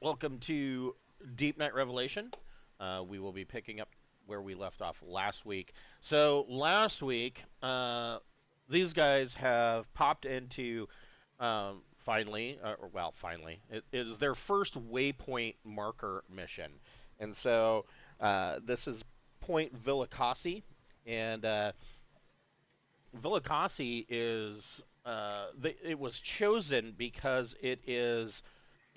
Welcome to Deepnight Revelation. We will be picking up where we left off last week. So last week, these guys have popped into finally, finally, it is their first waypoint marker mission, and so this is Point Villicasi, and Villicasi is it was chosen because it is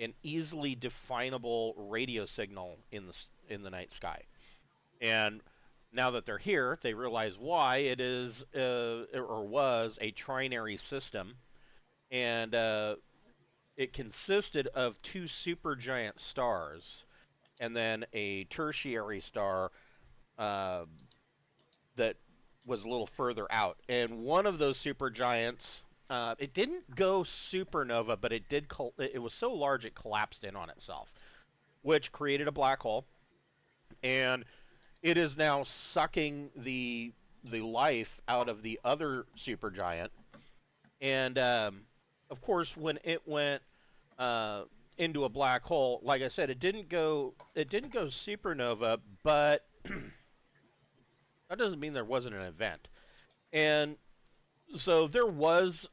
an easily definable radio signal in the night sky. And now that they're here, they realize why it is or was a trinary system, and it consisted of two supergiant stars and then a tertiary star uh, that was a little further out. And one of those supergiants, it didn't go supernova, but it did. It was so large it collapsed in on itself, which created a black hole, and it is now sucking the life out of the other supergiant. And of course, when it went into a black hole, like I said, it didn't go supernova, but that doesn't mean there wasn't an event. And so there was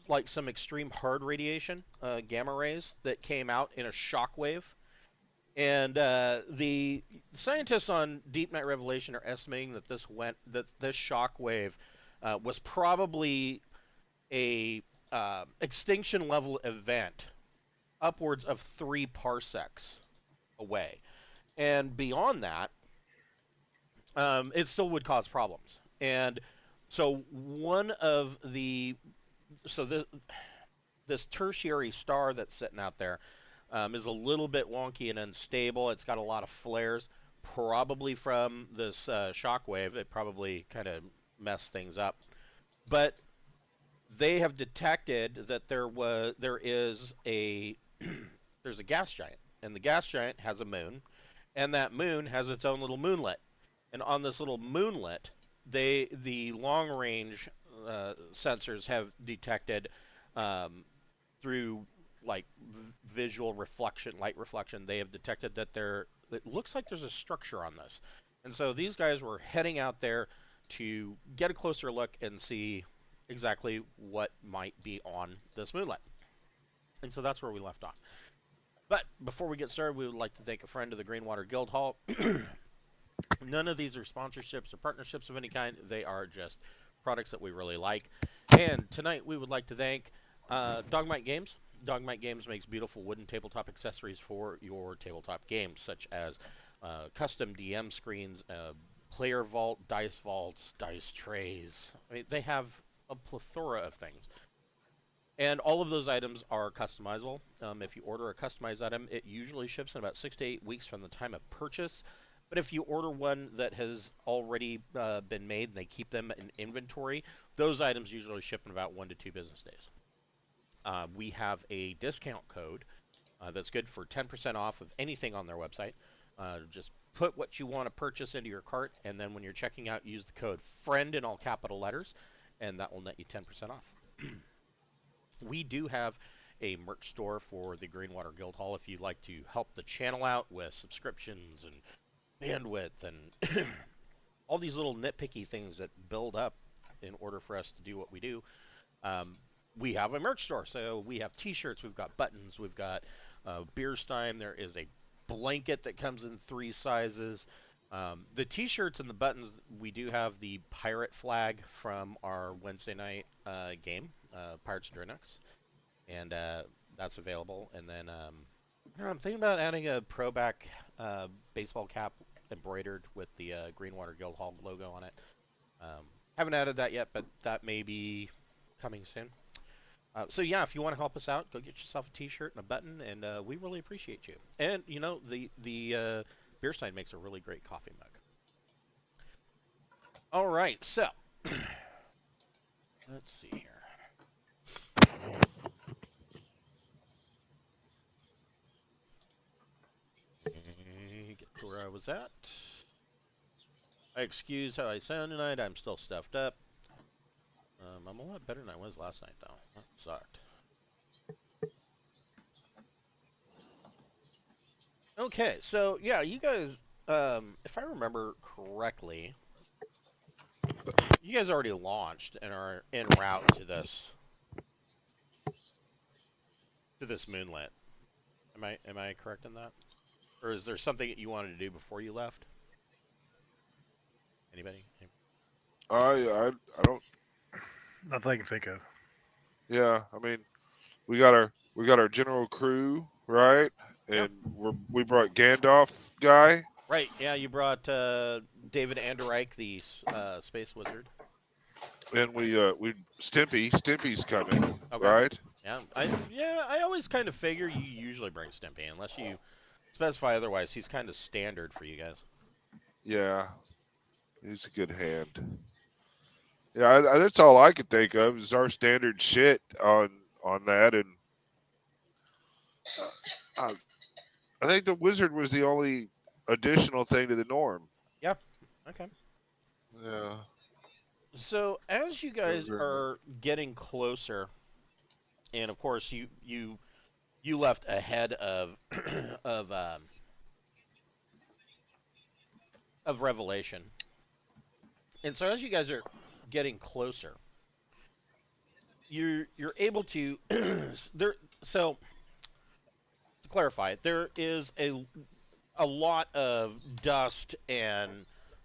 like some extreme hard radiation, gamma rays that came out in a shock wave. And the scientists on Deep Night Revelation are estimating that this shock wave was probably a extinction level event upwards of 3 parsecs away, and beyond that, it still would cause problems. And so one of the so the, this tertiary star that's sitting out there is a little bit wonky and unstable. It's got a lot of flares, probably from this shock wave. It probably kind of messed things up, but they have detected that there is a there's a gas giant, and the gas giant has a moon, and that moon has its own little moonlet. And on this little moonlet, the long range sensors have detected through like visual reflection, light reflection. They have detected that it looks like there's a structure on this, and so these guys were heading out there to get a closer look and see exactly what might be on this moonlet. And so that's where we left off. But before we get started, we would like to thank a friend of the Greenwater Guildhall. None of these are sponsorships or partnerships of any kind. They are just products that we really like. And tonight we would like to thank Dogmight Games. Dogmight Games makes beautiful wooden tabletop accessories for your tabletop games, such as custom DM screens, player vault, dice vaults, dice trays. I mean, they have a plethora of things. And all of those items are customizable. If you order a customized item, it usually ships in about 6 to 8 weeks from the time of purchase. But if you order one that has already been made and they keep them in inventory, those items usually ship in about 1 to 2 business days. We have a discount code that's good for 10% off of anything on their website. Just put what you want to purchase into your cart, and then when you're checking out, use the code FRIEND in all capital letters, and that will net you 10% off. We do have a merch store for the Greenwater Guildhall if you'd like to help the channel out with subscriptions and bandwidth and all these little nitpicky things that build up in order for us to do what we do. We have a merch store, so we have t-shirts, we've got buttons, we've got beer stein. There is a blanket that comes in 3 sizes. The t-shirts and the buttons, we do have the pirate flag from our Wednesday night game, Pirates and Dreadnoughts, and that's available. And then I don't know, I'm thinking about adding a Proback baseball cap embroidered with the Greenwater Guildhall logo on it. Haven't added that yet, but that may be coming soon. So yeah, if you want to help us out, go get yourself a t-shirt and a button, and we really appreciate you. And you know, the Beer Stein makes a really great coffee mug. All right, so let's see here. Get to where I was at. I excuse how I sound tonight. I'm still stuffed up. I'm a lot better than I was last night, though. That sucked. Okay, so yeah, you guys, if I remember correctly, you guys already launched and are en route to this moonlet. Am I correct in that? Or is there something that you wanted to do before you left? Anybody? I don't. Nothing I can think of. Yeah, I mean, we got our general crew, right? Yeah. And we brought Gandalf guy, Right. Yeah, you brought David Anderreich, the space wizard. and we Stimpy's coming, Okay. right? I always kind of figure you usually bring Stimpy unless you specify otherwise. He's kind of standard for you guys. Yeah, he's a good hand. Yeah, that's all I could think of is our standard shit on that, and uh, I think the wizard was the only additional thing to the norm. Yeah. Okay. Yeah. So as you guys Over- are getting closer, and of course you left ahead of of um, of Revelation, and so as you guys are getting closer, you're able to there. So to clarify, there is a lot of dust and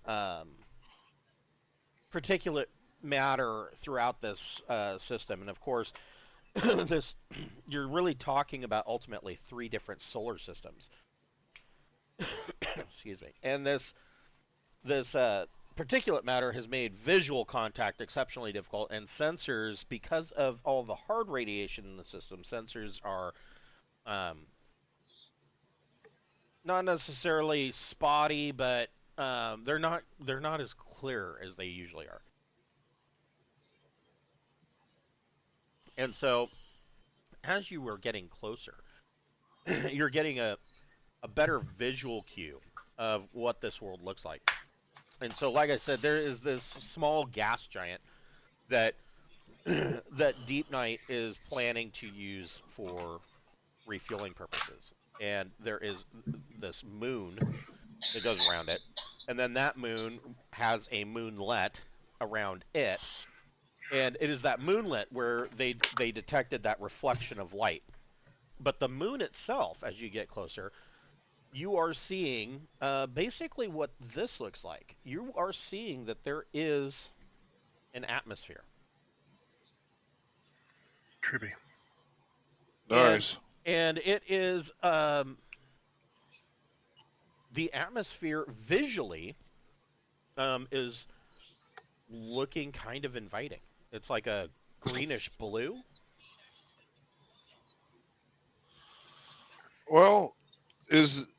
um, particulate matter throughout this system, and of course, this you're really talking about ultimately three different solar systems. Excuse me, and this particulate matter has made visual contact exceptionally difficult, and sensors, because of all the hard radiation in the system, sensors are um, not necessarily spotty, but they're not as clear as they usually are. And so, as you were getting closer, you're getting a better visual cue of what this world looks like. And so, like I said, there is this small gas giant that that Deepnight is planning to use for refueling purposes. And there is this moon that goes around it, and then that moon has a moonlet around it, and it is that moonlet where they detected that reflection of light. But the moon itself, as you get closer, you are seeing basically what this looks like. You are seeing that there is an atmosphere, Trippy. and Nice. it is the atmosphere visually is looking kind of inviting. It's like a greenish blue. Well, is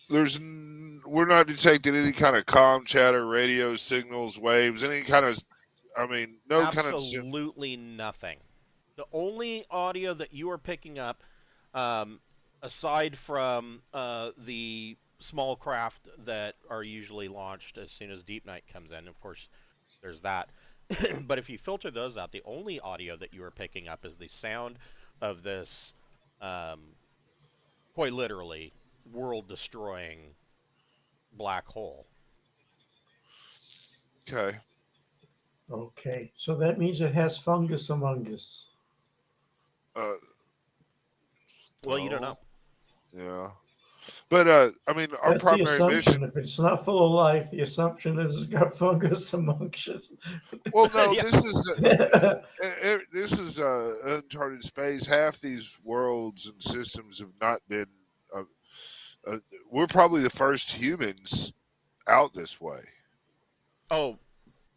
we're not detecting any kind of comm chatter, radio signals, waves, any kind of. I mean, no kind of. Absolutely nothing. The only audio that you are picking up, um, aside from the small craft that are usually launched as soon as Deep Night comes in, of course, there's that. But if you filter those out, the only audio that you are picking up is the sound of this, um, quite literally, world-destroying black hole. Okay. Okay, so that means it has fungus among us. Uh, Well, you don't no. know. Yeah. But I mean, our That's the primary mission. assumption. If it's not full of life, the assumption is it's got fungus amongst it. Well, no, Yeah. this is uncharted space. Half these worlds and systems have not been. Uh, uh, we're probably the first humans out this way. Oh,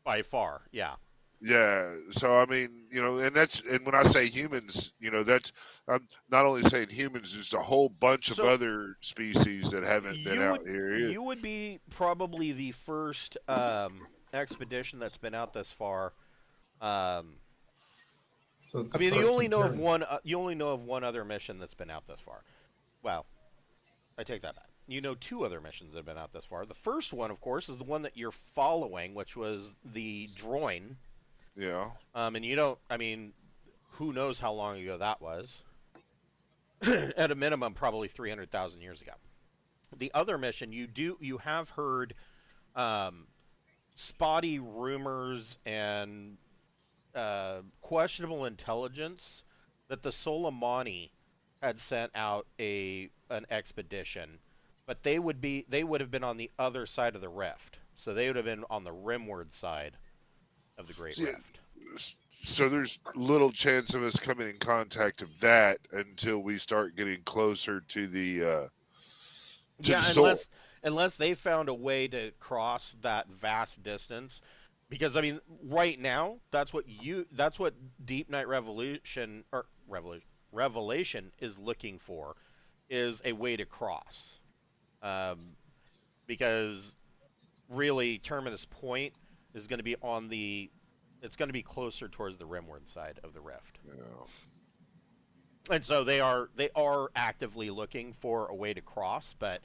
by far, yeah. Yeah. So I mean, and when I say humans, that's not only saying humans. There's a whole bunch of So other species that haven't been you out would here. you would be probably the first expedition that's been out this far. Um, So it's I the mean, you first only in know of turn. one. You only know of one other mission that's been out this far. Well, I take that back. You know two other missions that have been out this far. The first one, of course, is the one that you're following, which was the Droin. Yeah. And you don't. I mean, who knows how long ago that was? at a minimum, probably 300,000 years ago. The other mission, you have heard um, spotty rumors and questionable intelligence that the Soleimani had sent out an expedition, but they would have been on the other side of the rift, so they would have been on the rimward side of the Great See, Rift. so there's little chance of us coming in contact of that until we start getting closer to the Yeah, soul. unless they found a way to cross that vast distance, because I mean, right now that's what Deepnight Revelation is looking for, is a way to cross, because really Terminus Point is going to be it's going to be closer towards the rimward side of the rift. You know. And so they are actively looking for a way to cross, but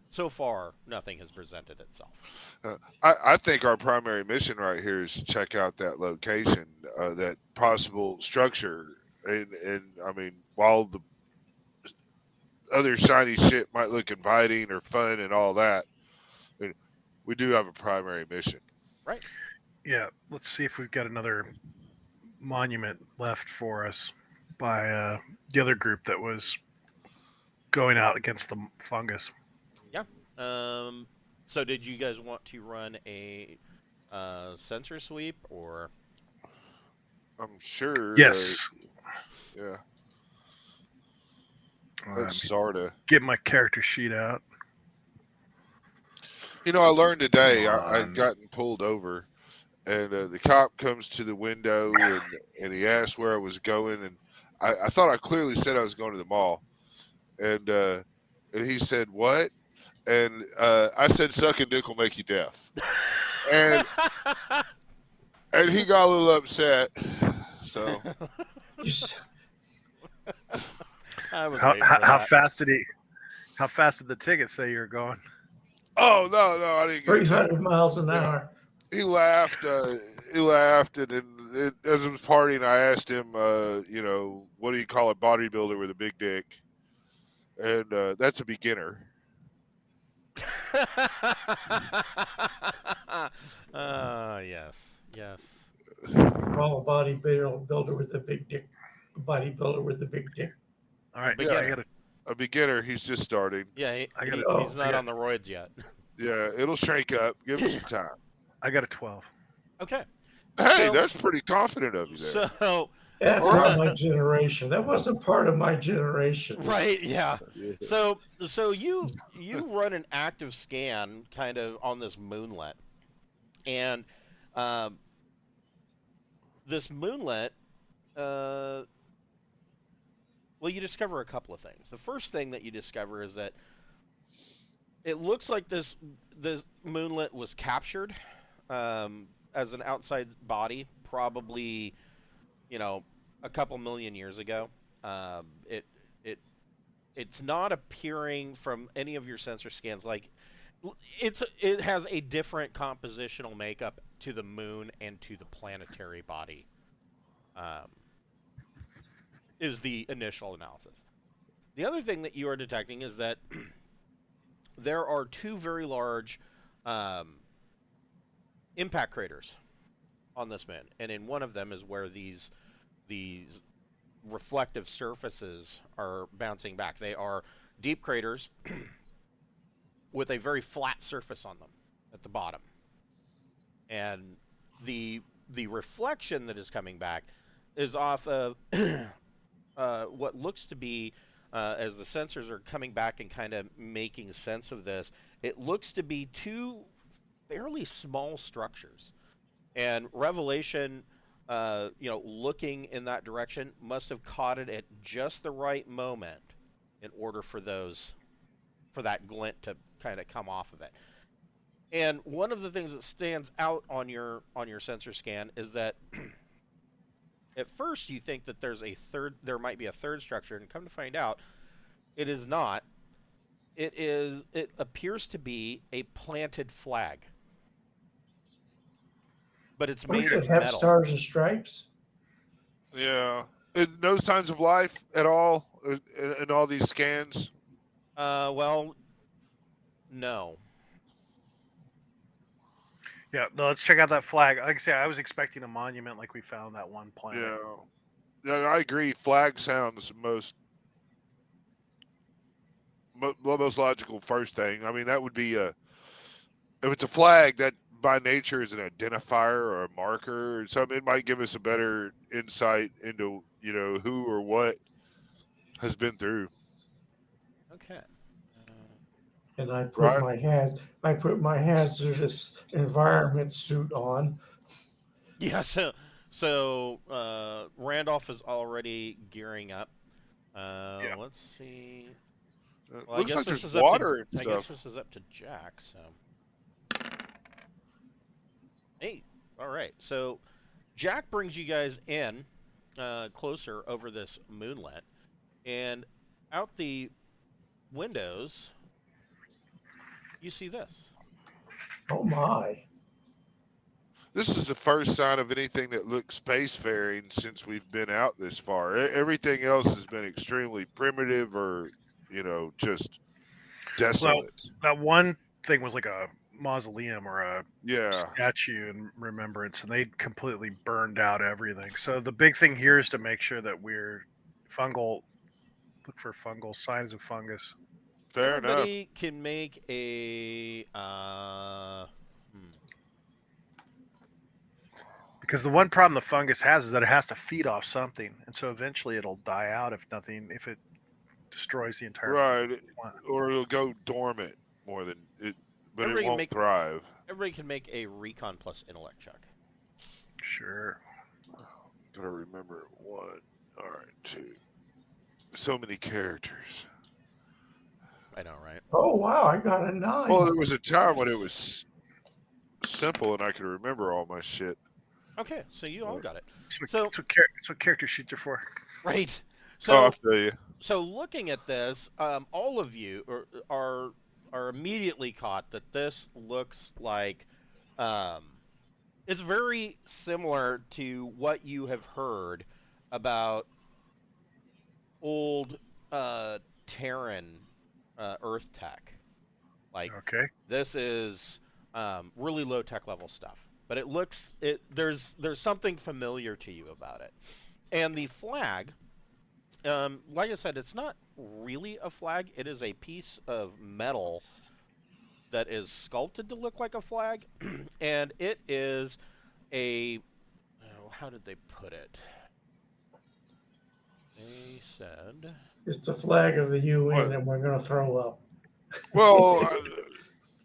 so far nothing has presented itself. I think our primary mission right here is to check out that location, that possible structure, and I mean, while the other shiny shit might look inviting or fun and all that, I mean, we do have a primary mission. Right. Yeah, let's see if we've got another monument left for us by the other group that was going out against the fungus. Yeah. So did you guys want to run a sensor sweep, or? I'm sure. Yes. Yeah. Let That's me sorta. get my character sheet out. You know, I learned today Come I'd on. gotten pulled over, and the cop comes to the window and he asked where I was going, and I thought I clearly said I was going to the mall, and he said what, and I said sucking dick will make you deaf, and he got a little upset. So I was How, waiting for how, how that. fast did he? How fast did the ticket say you were going? oh no, I didn't get 300 miles an hour. He laughed. And then as I was partying, I asked him, you know, what do you call a bodybuilder with a big dick? And that's a beginner. Yes. Call a bodybuilder with a big dick. A bodybuilder with a big dick. All right, Beginner. I got A beginner. He's just starting. Yeah, he's not on the roids yet. Yeah, it'll shrink up. Give him some time. a 12. Okay. Hey, So- that's pretty confident of you there. So That's All not my generation. That wasn't part of my generation. right, yeah. So you run an active scan kind of on this moonlet, and this moonlet, well, you discover a couple of things. The first thing that you discover is that it looks like this moonlet was captured as an outside body, probably, a couple million years ago. It's not appearing from any of your sensor scans like it has a different compositional makeup to the moon and to the planetary body. Is the initial analysis. The other thing that you are detecting is that there are two very large impact craters on this moon, and in one of them is where these reflective surfaces are bouncing back. They are deep craters with a very flat surface on them at the bottom, and the reflection that is coming back is off of what looks to be, as the sensors are coming back and kind of making sense of this, it looks to be two fairly small structures. And Revelation, looking in that direction, must have caught it at just the right moment in order for that glint to kind of come off of it. And one of the things that stands out on your sensor scan is that at first you think that there might be a third structure, and come to find out, it is not. It appears to be a planted flag, but it's made Does of it have metal. stars and stripes? Yeah. No signs of life at all in all these scans? Well, no. Yeah, no, let's check out that flag. Like I say, I was expecting a monument like we found that one planet. Yeah. Yeah, I agree. Flag sounds most logical first thing. I mean, that would be if it's a flag that by nature is an identifier or a marker or something. It might give us a better insight into who or what has been through. Okay. And I put Right. my hazardous environment suit on. Yeah. So Randolph is already gearing up. Yeah. Let's see. It Well, looks like this there's is up to- water and I guess stuff. this is up to Jack. So. Hey. All right. So Jack brings you guys in closer over this moonlet, and out the windows, you see this. Oh my! This is the first sign of anything that looks spacefaring since we've been out this far. Everything else has been extremely primitive or, just desolate. That one thing was like a mausoleum or a Yeah. statue in remembrance, and they completely burned out everything. So the big thing here is to make sure that we're look for fungal signs of fungus. Fair Everybody can make a. Because the one problem the fungus has is that it has to feed off something, and so eventually it'll die out if it destroys the entire enough. Right. plant. Or it'll go dormant more than it, but Everybody it won't make- thrive. Everybody can make a recon plus intellect check. Sure. Gotta remember 1. All right, 2. So many characters. I know, right? Oh wow! I got a 9. Well, there was a time when it was simple and I could remember all my shit. Okay, so you all got it. That's So- what character sheets are for. Right. Oh, I So, feel you. so looking at this, all of you are immediately caught that this looks like it's very similar to what you have heard about old Terran Earth tech. Like Okay. this is really low tech level stuff, but there's something familiar to you about it. And the flag, like I said, it's not really a flag. It is a piece of metal that is sculpted to look like a flag, and it is how did they put it? They said It's the flag of the UN, What? and we're gonna throw up. Well,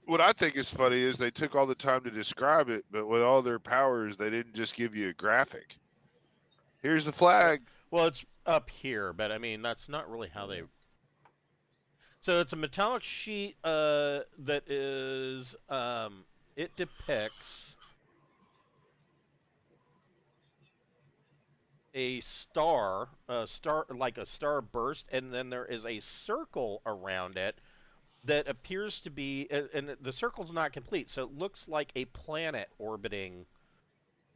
what I think is funny is they took all the time to describe it, but with all their powers, they didn't just give you a graphic. Here's the flag. Well, it's up here, but I mean that's not really how they. So it's a metallic sheet that is it depicts a star like a star burst, and then there is a circle around it that appears to be, and the circle's not complete, so it looks like a planet orbiting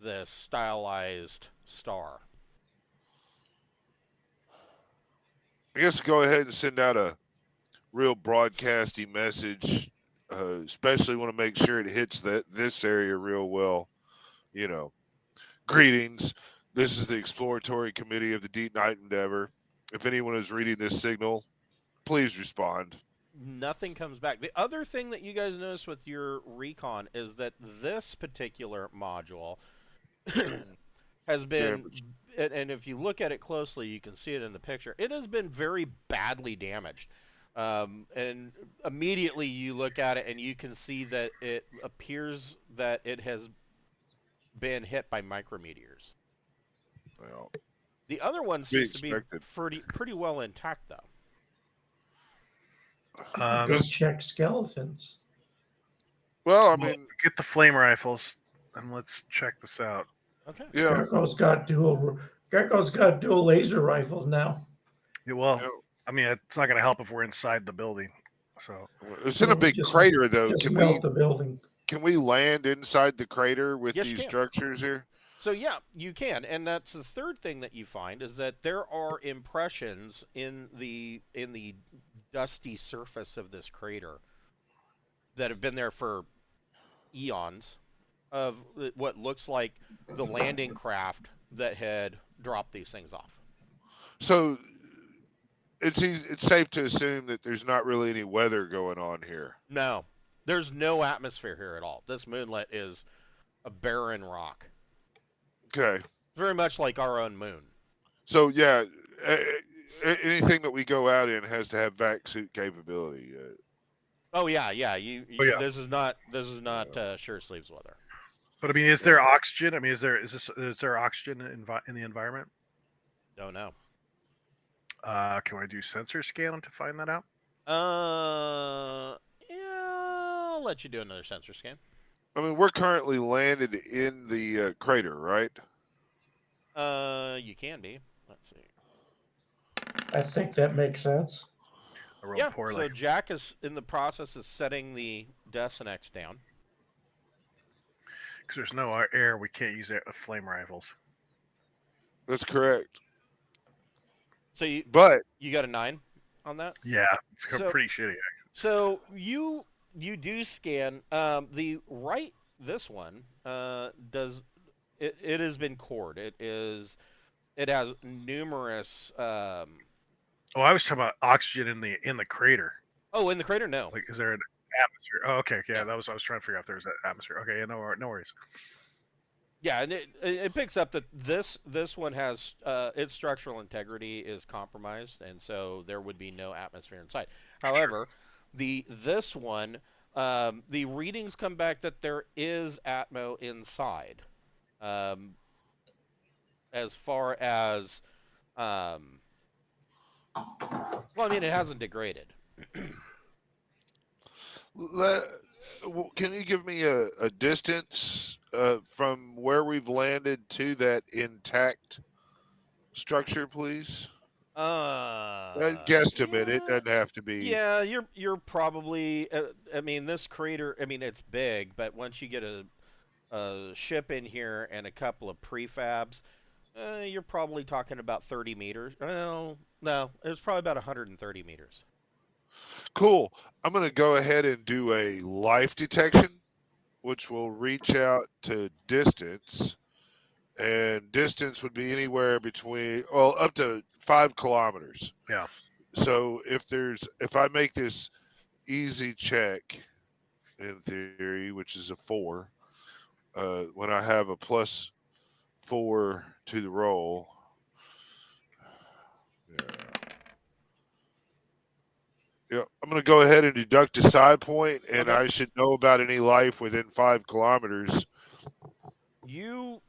this stylized star. I guess go ahead and send out a real broadcasty message. Especially want to make sure it hits this area real well. Greetings. This is the exploratory committee of the Deepnight endeavor. If anyone is reading this signal, please respond. Nothing comes back. The other thing that you guys notice with your recon is that this particular module has been, and if you look at it closely, you can see it in the picture, it has been very badly damaged. And immediately you look at it and you can see that it appears that it has been hit by micrometeors. Well, The other one seems to be pretty well intact, though. Go check skeletons. well, I mean, Get the flame rifles and let's check this out. Okay. yeah. Gecko's got dual laser rifles now. Yeah, well, Yeah. I mean, it's not going to help if we're inside the building. So It's in a big Just- crater, though. Just melt the building. Can we land inside the crater with Yes, you these can. structures here? So yeah, you can, and that's the third thing that you find is that there are impressions in the dusty surface of this crater that have been there for eons of what looks like the landing craft that had dropped these things off. So it's safe to assume that there's not really any weather going on here. No, there's no atmosphere here at all. This moonlet is a barren rock, Okay. very much like our own moon. So yeah, anything that we go out in has to have vac suit capability. Oh yeah, yeah. You Oh, yeah. this is not shirt sleeves weather. But I mean, is there oxygen? I mean, is there oxygen in the environment? Don't know. Can I do sensor scan to find that out? Yeah, I'll let you do another sensor scan. I mean, we're currently landed in the crater, right? You can be. Let's see. I think that makes sense. I rolled Yeah. poorly. So Jack is in the process of setting the Desinex down. Because there's no air, we can't use flame rifles. That's correct. So But you got a 9 on that. Yeah, it's So- pretty shitty. So you do scan this one does it has been cored. It has numerous Oh, I was talking about oxygen in the crater. in the crater no. Like, is there an atmosphere? Oh, okay, yeah, Yeah. that was I was trying to figure out if there's an atmosphere. Okay, yeah, no worries. Yeah, and it picks up that this one has its structural integrity is compromised, and so there would be no atmosphere inside. However, this one, the readings come back that there is atmo inside. As far as, well, I mean, it hasn't degraded. can you give me a distance from where we've landed to that intact structure, please? Guesstimate. It doesn't have to be. Yeah, you're probably. I mean, this crater. I mean, it's big, but once you get a ship in here and a couple of prefabs, you're probably talking about 30 meters. No, it's probably about 130 meters. Cool. I'm going to go ahead and do a life detection, which will reach out to distance. And distance would be anywhere between, up to 5 kilometers. Yeah. So if I make this easy check, in theory, which is a 4, when I have a +4 to the roll. Yeah, I'm going to go ahead and deduct a side point, and Okay. I should know about any life within 5 kilometers. You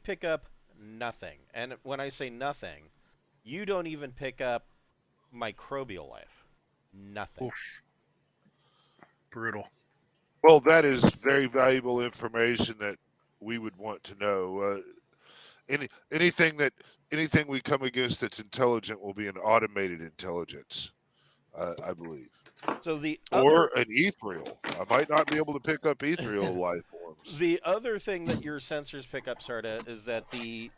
pick up nothing, and when I say nothing, you don't even pick up microbial life. Nothing. Oof. Brutal. Well, that is very valuable information that we would want to know. Anything we come against that's intelligent will be an automated intelligence, I believe, So or an ethereal. I might not be able to pick up ethereal life forms. The other thing that your sensors pick up, Sarda, is that the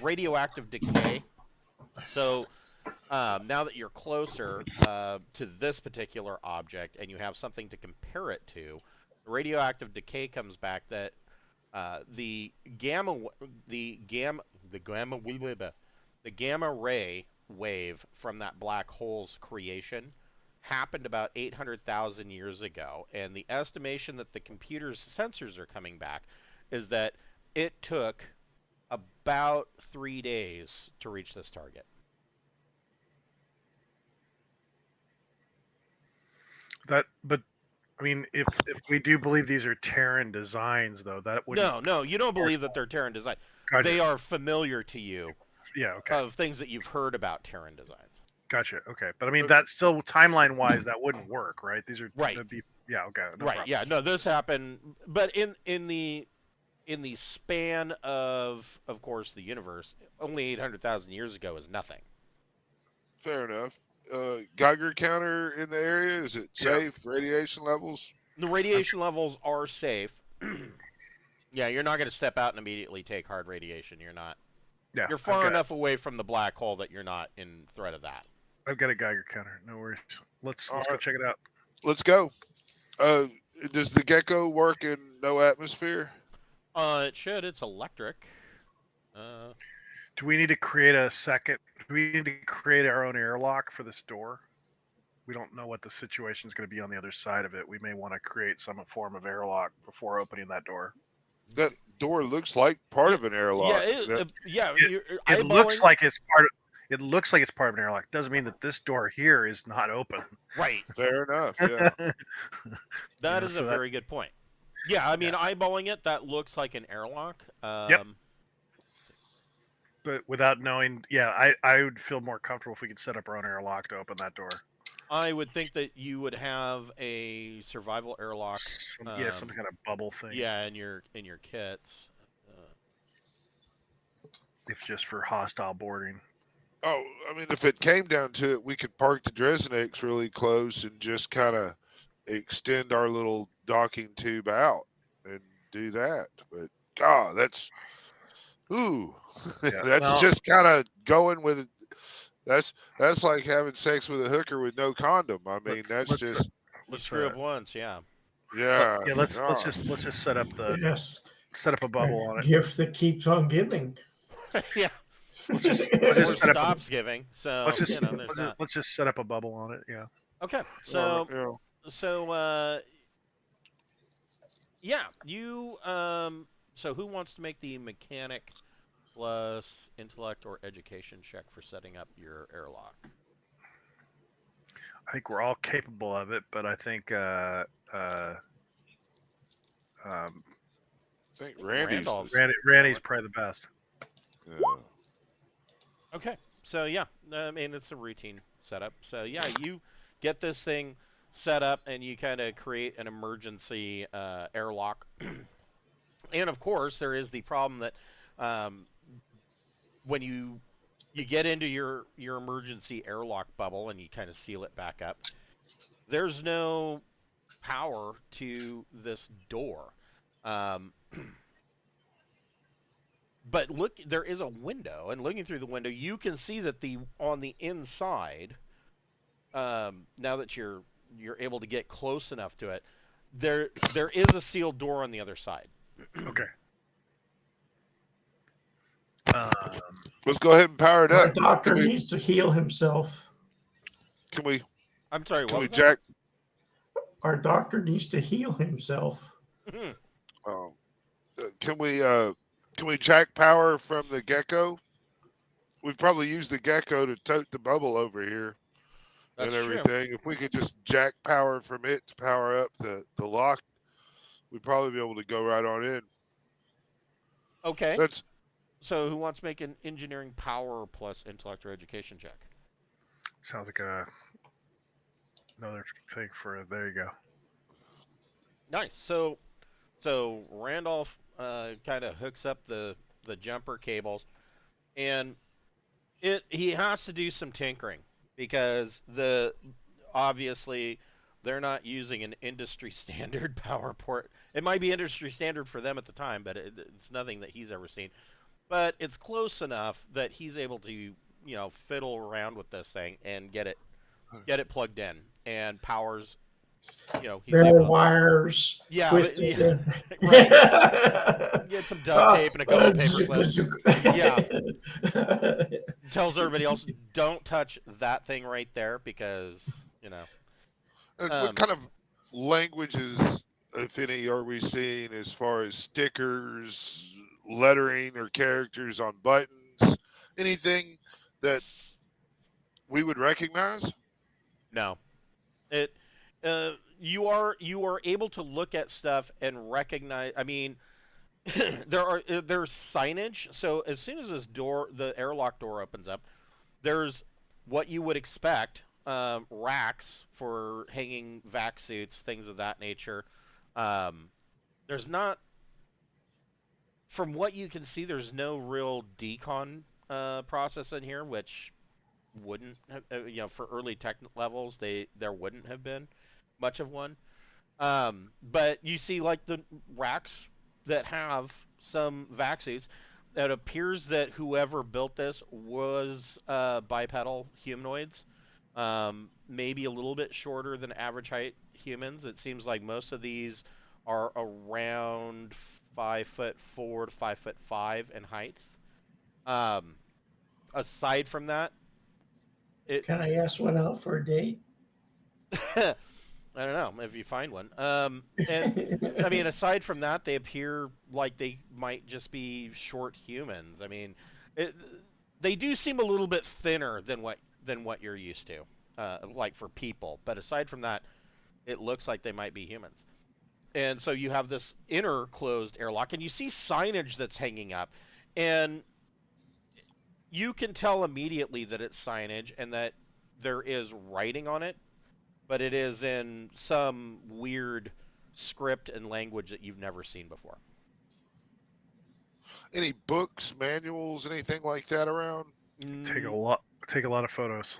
radioactive decay. So now that you're closer to this particular object and you have something to compare it to, radioactive decay comes back that the gamma ray wave from that black hole's creation happened about 800,000 years ago, and the estimation that the computer's sensors are coming back is that it took about 3 days to reach this target. But I mean, if we do believe these are Terran designs, though, that would No, you don't believe that they're Terran design. Gotcha. They are familiar to you Yeah, okay, of things that you've heard about Terran designs. gotcha. Okay, but I mean, that's still timeline-wise, that wouldn't work, right? These are Right. that'd be, yeah, okay, no Right? problem. Yeah. No, this happened, but in the span of course, the universe, only 800,000 years ago is nothing. Fair enough. Geiger counter in the area, is it safe? Radiation levels? The radiation levels are safe. Yeah, you're not going to step out and immediately take hard radiation. You're not. Yeah, You're far enough away from the black hole that you're not in threat of that. I've got a Geiger counter. No worries. Let's All go right. check it out. Let's go. Does the gecko work in no atmosphere? It should. It's electric. Do we need to create a second? Do we need to create our own airlock for this door? We don't know what the situation is going to be on the other side of it. We may want to create some form of airlock before opening that door. That door looks like part of an airlock. It looks like it's part of. It looks like it's part of an airlock. Doesn't mean that this door here is not open. Right. Fair enough. Yeah. That is a very good point. Yeah, I mean, eyeballing it, that looks like an airlock. Yep. But without knowing, I would feel more comfortable if we could set up our own airlock to open that door. I would think that you would have a survival airlock. Some kind of bubble thing. Yeah, in your kits. If just for hostile boarding. Oh, I mean, if it came down to it, we could park the Dresnex really close and just kind of extend our little docking tube out and do that. But God, that's just kind of going with it. That's like having sex with a hooker with no condom. I mean, let's screw up once, yeah. Yeah. Let's just set up a bubble on it. Gift that keeps on giving. Yeah. Let's just stops giving. So let's just set up a bubble on it. Yeah. Okay. So you so who wants to make the mechanic plus intellect or education check for setting up your airlock? I think we're all capable of it, but I think Randy's probably the best. Yeah. Okay, so I mean, it's a routine setup. So you get this thing set up and you kind of create an emergency airlock. And of course, there is the problem that when you get into your emergency airlock bubble and you kind of seal it back up, there's no power to this door. But look, there is a window, and looking through the window, you can see that on the inside, now that you're able to get close enough to it, there is a sealed door on the other side. Okay. Let's go ahead and power it up. The doctor needs to heal himself. Can we? I'm sorry. Can we jack? Our doctor needs to heal himself. Can we jack power from the gecko? We've probably used the gecko to tote the bubble over here. That's and everything. True. If we could just jack power from it to power up the lock, we'd probably be able to go right on in. Okay. So who wants to make an engineering power plus intellect or education check? Sounds like another thing for there you go. Nice. So Randolph kind of hooks up the jumper cables, and he has to do some tinkering because obviously they're not using an industry standard power port. It might be industry standard for them at the time, but it's nothing that he's ever seen. But it's close enough that he's able to fiddle around with this thing and get it plugged in and powers. Bare wires. Yeah, right. Get some duct tape and a couple paper clips. Yeah. Tells everybody else, don't touch that thing right there because, what kind of languages, if any, are we seeing as far as stickers, lettering, or characters on buttons? Anything that we would recognize? No. You are able to look at stuff and recognize. I mean, there's signage. So as soon as the airlock door opens up, there's what you would expect: racks for hanging vac suits, things of that nature. There's not, from what you can see, there's no real decon process in here, which wouldn't have, for early tech levels there wouldn't have been much of one. But you see like the racks that have some vac suits. It appears that whoever built this was bipedal humanoids, maybe a little bit shorter than average height humans. It seems like most of these are around 5'4" to 5'5" in height. Aside from that, Can I ask one out for a date? I don't know if you find one. And I mean, aside from that, they appear like they might just be short humans. I mean, they do seem a little bit thinner than what you're used to, like for people. But aside from that, it looks like they might be humans. And so you have this inner closed airlock, and you see signage that's hanging up, and you can tell immediately that it's signage and that there is writing on it, but it is in some weird script and language that you've never seen before. Any books, manuals, anything like that around? Take a lot of photos.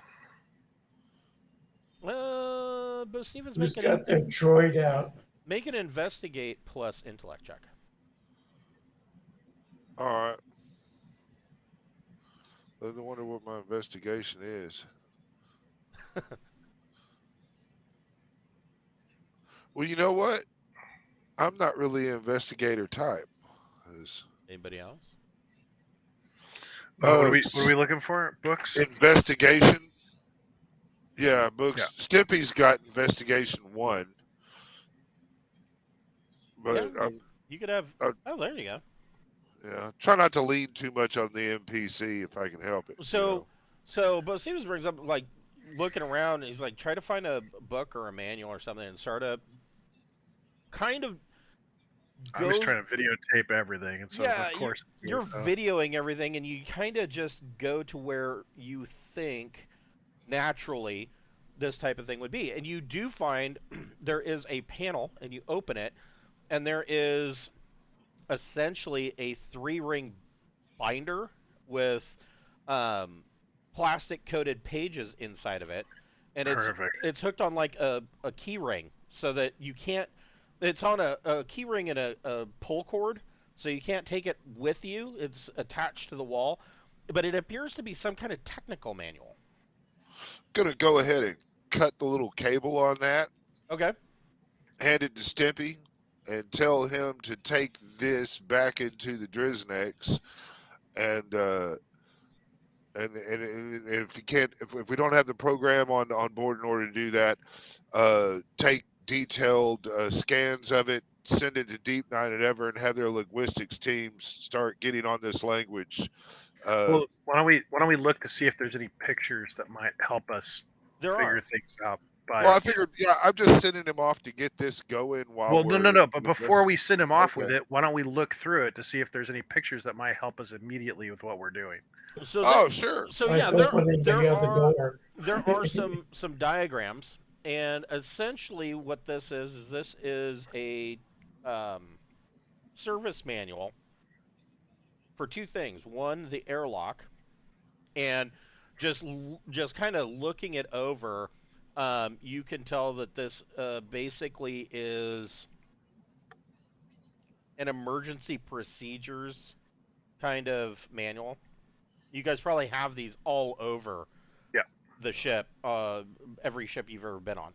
But Steven's Who's got their droid out? Make an investigate plus intellect check. All right. I wonder what my investigation is. Well, you know what? I'm not really an investigator type. Anybody else? What are we looking for? Books? Investigation. Yeah, books. Yeah. Stimpy's got investigation 1. But yeah, you could have. Oh, there you go. Yeah, try not to lean too much on the NPC if I can help it. So but Stevens brings up like looking around. And he's like, try to find a book or a manual or something and start a kind of. I'm just trying to videotape everything, and so of course you're videoing everything, and you kind of just go to where you think naturally this type of thing would be, and you do find there is a panel, and you open it, and there is essentially a 3-ring binder with plastic coated pages inside of it, and it's hooked on like a key ring so that you can't. It's on a key ring and a pull cord, so you can't take it with you. It's attached to the wall, but it appears to be some kind of technical manual. Gonna go ahead and cut the little cable on that. Okay. Hand it to Stimpy and tell him to take this back into the Driznex, and if you can't, if we don't have the program on board in order to do that, take detailed scans of it, send it to Deepnight and Ever, and have their linguistics teams start getting on this language. Well, why don't we look to see if there's any pictures that might help us figure things out? Well, I figured, I'm just sending him off to get this going while. Well, no. But before we send him off with it, why don't we look through it to see if there's any pictures that might help us immediately with what we're doing? So sure. So yeah, there are some diagrams. And essentially what this is this is a service manual for 2 things. One, the airlock, and just kind of looking it over, you can tell that this basically is an emergency procedures kind of manual. You guys probably have these all over the ship, every ship you've ever been on.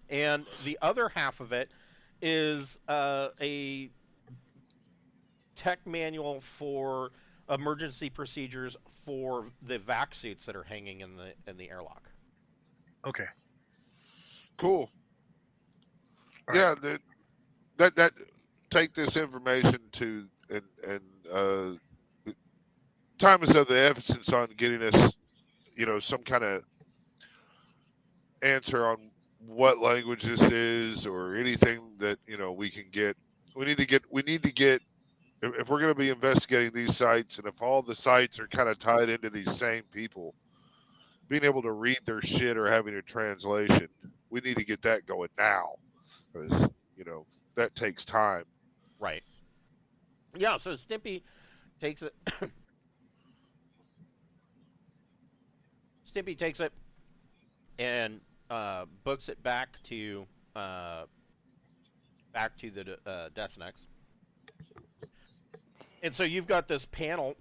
And the other half of it is a tech manual for emergency procedures for the vac suits that are hanging in the airlock. Okay. Cool. All yeah, right. that take this information to and time is of the essence on getting us, some kind of answer on what language this is or anything that we can get. We need to get if we're going to be investigating these sites, and if all the sites are kind of tied into these same people, being able to read their shit or having a translation, we need to get that going now, because that takes time. Right. Yeah. So Stimpy takes it. Stimpy takes it and books it back to the Destinex. And so you've got this panel.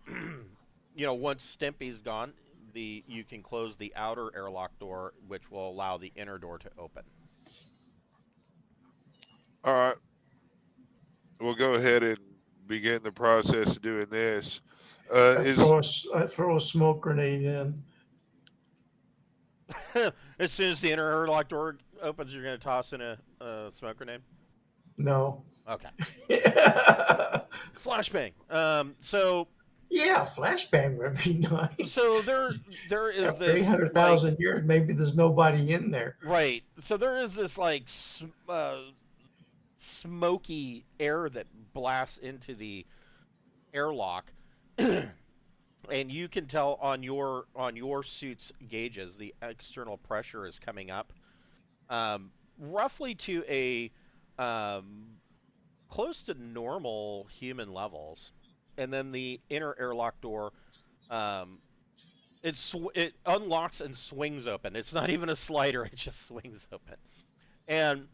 Once Stimpy's gone, you can close the outer airlock door, which will allow the inner door to open. All right. We'll go ahead and begin the process of doing this. I throw a smoke grenade in. As soon as the inner airlock door opens, you're going to toss in a smoke grenade? No. Okay. Flashbang. So yeah, flashbang would be nice. So there is After this 800,000 years, maybe there's nobody in there. Right. So there is this smoky air that blasts into the airlock, and you can tell on your suit's gauges the external pressure is coming up, roughly to a close to normal human levels, and then the inner airlock door, it unlocks and swings open. It's not even a slider; it just swings open, and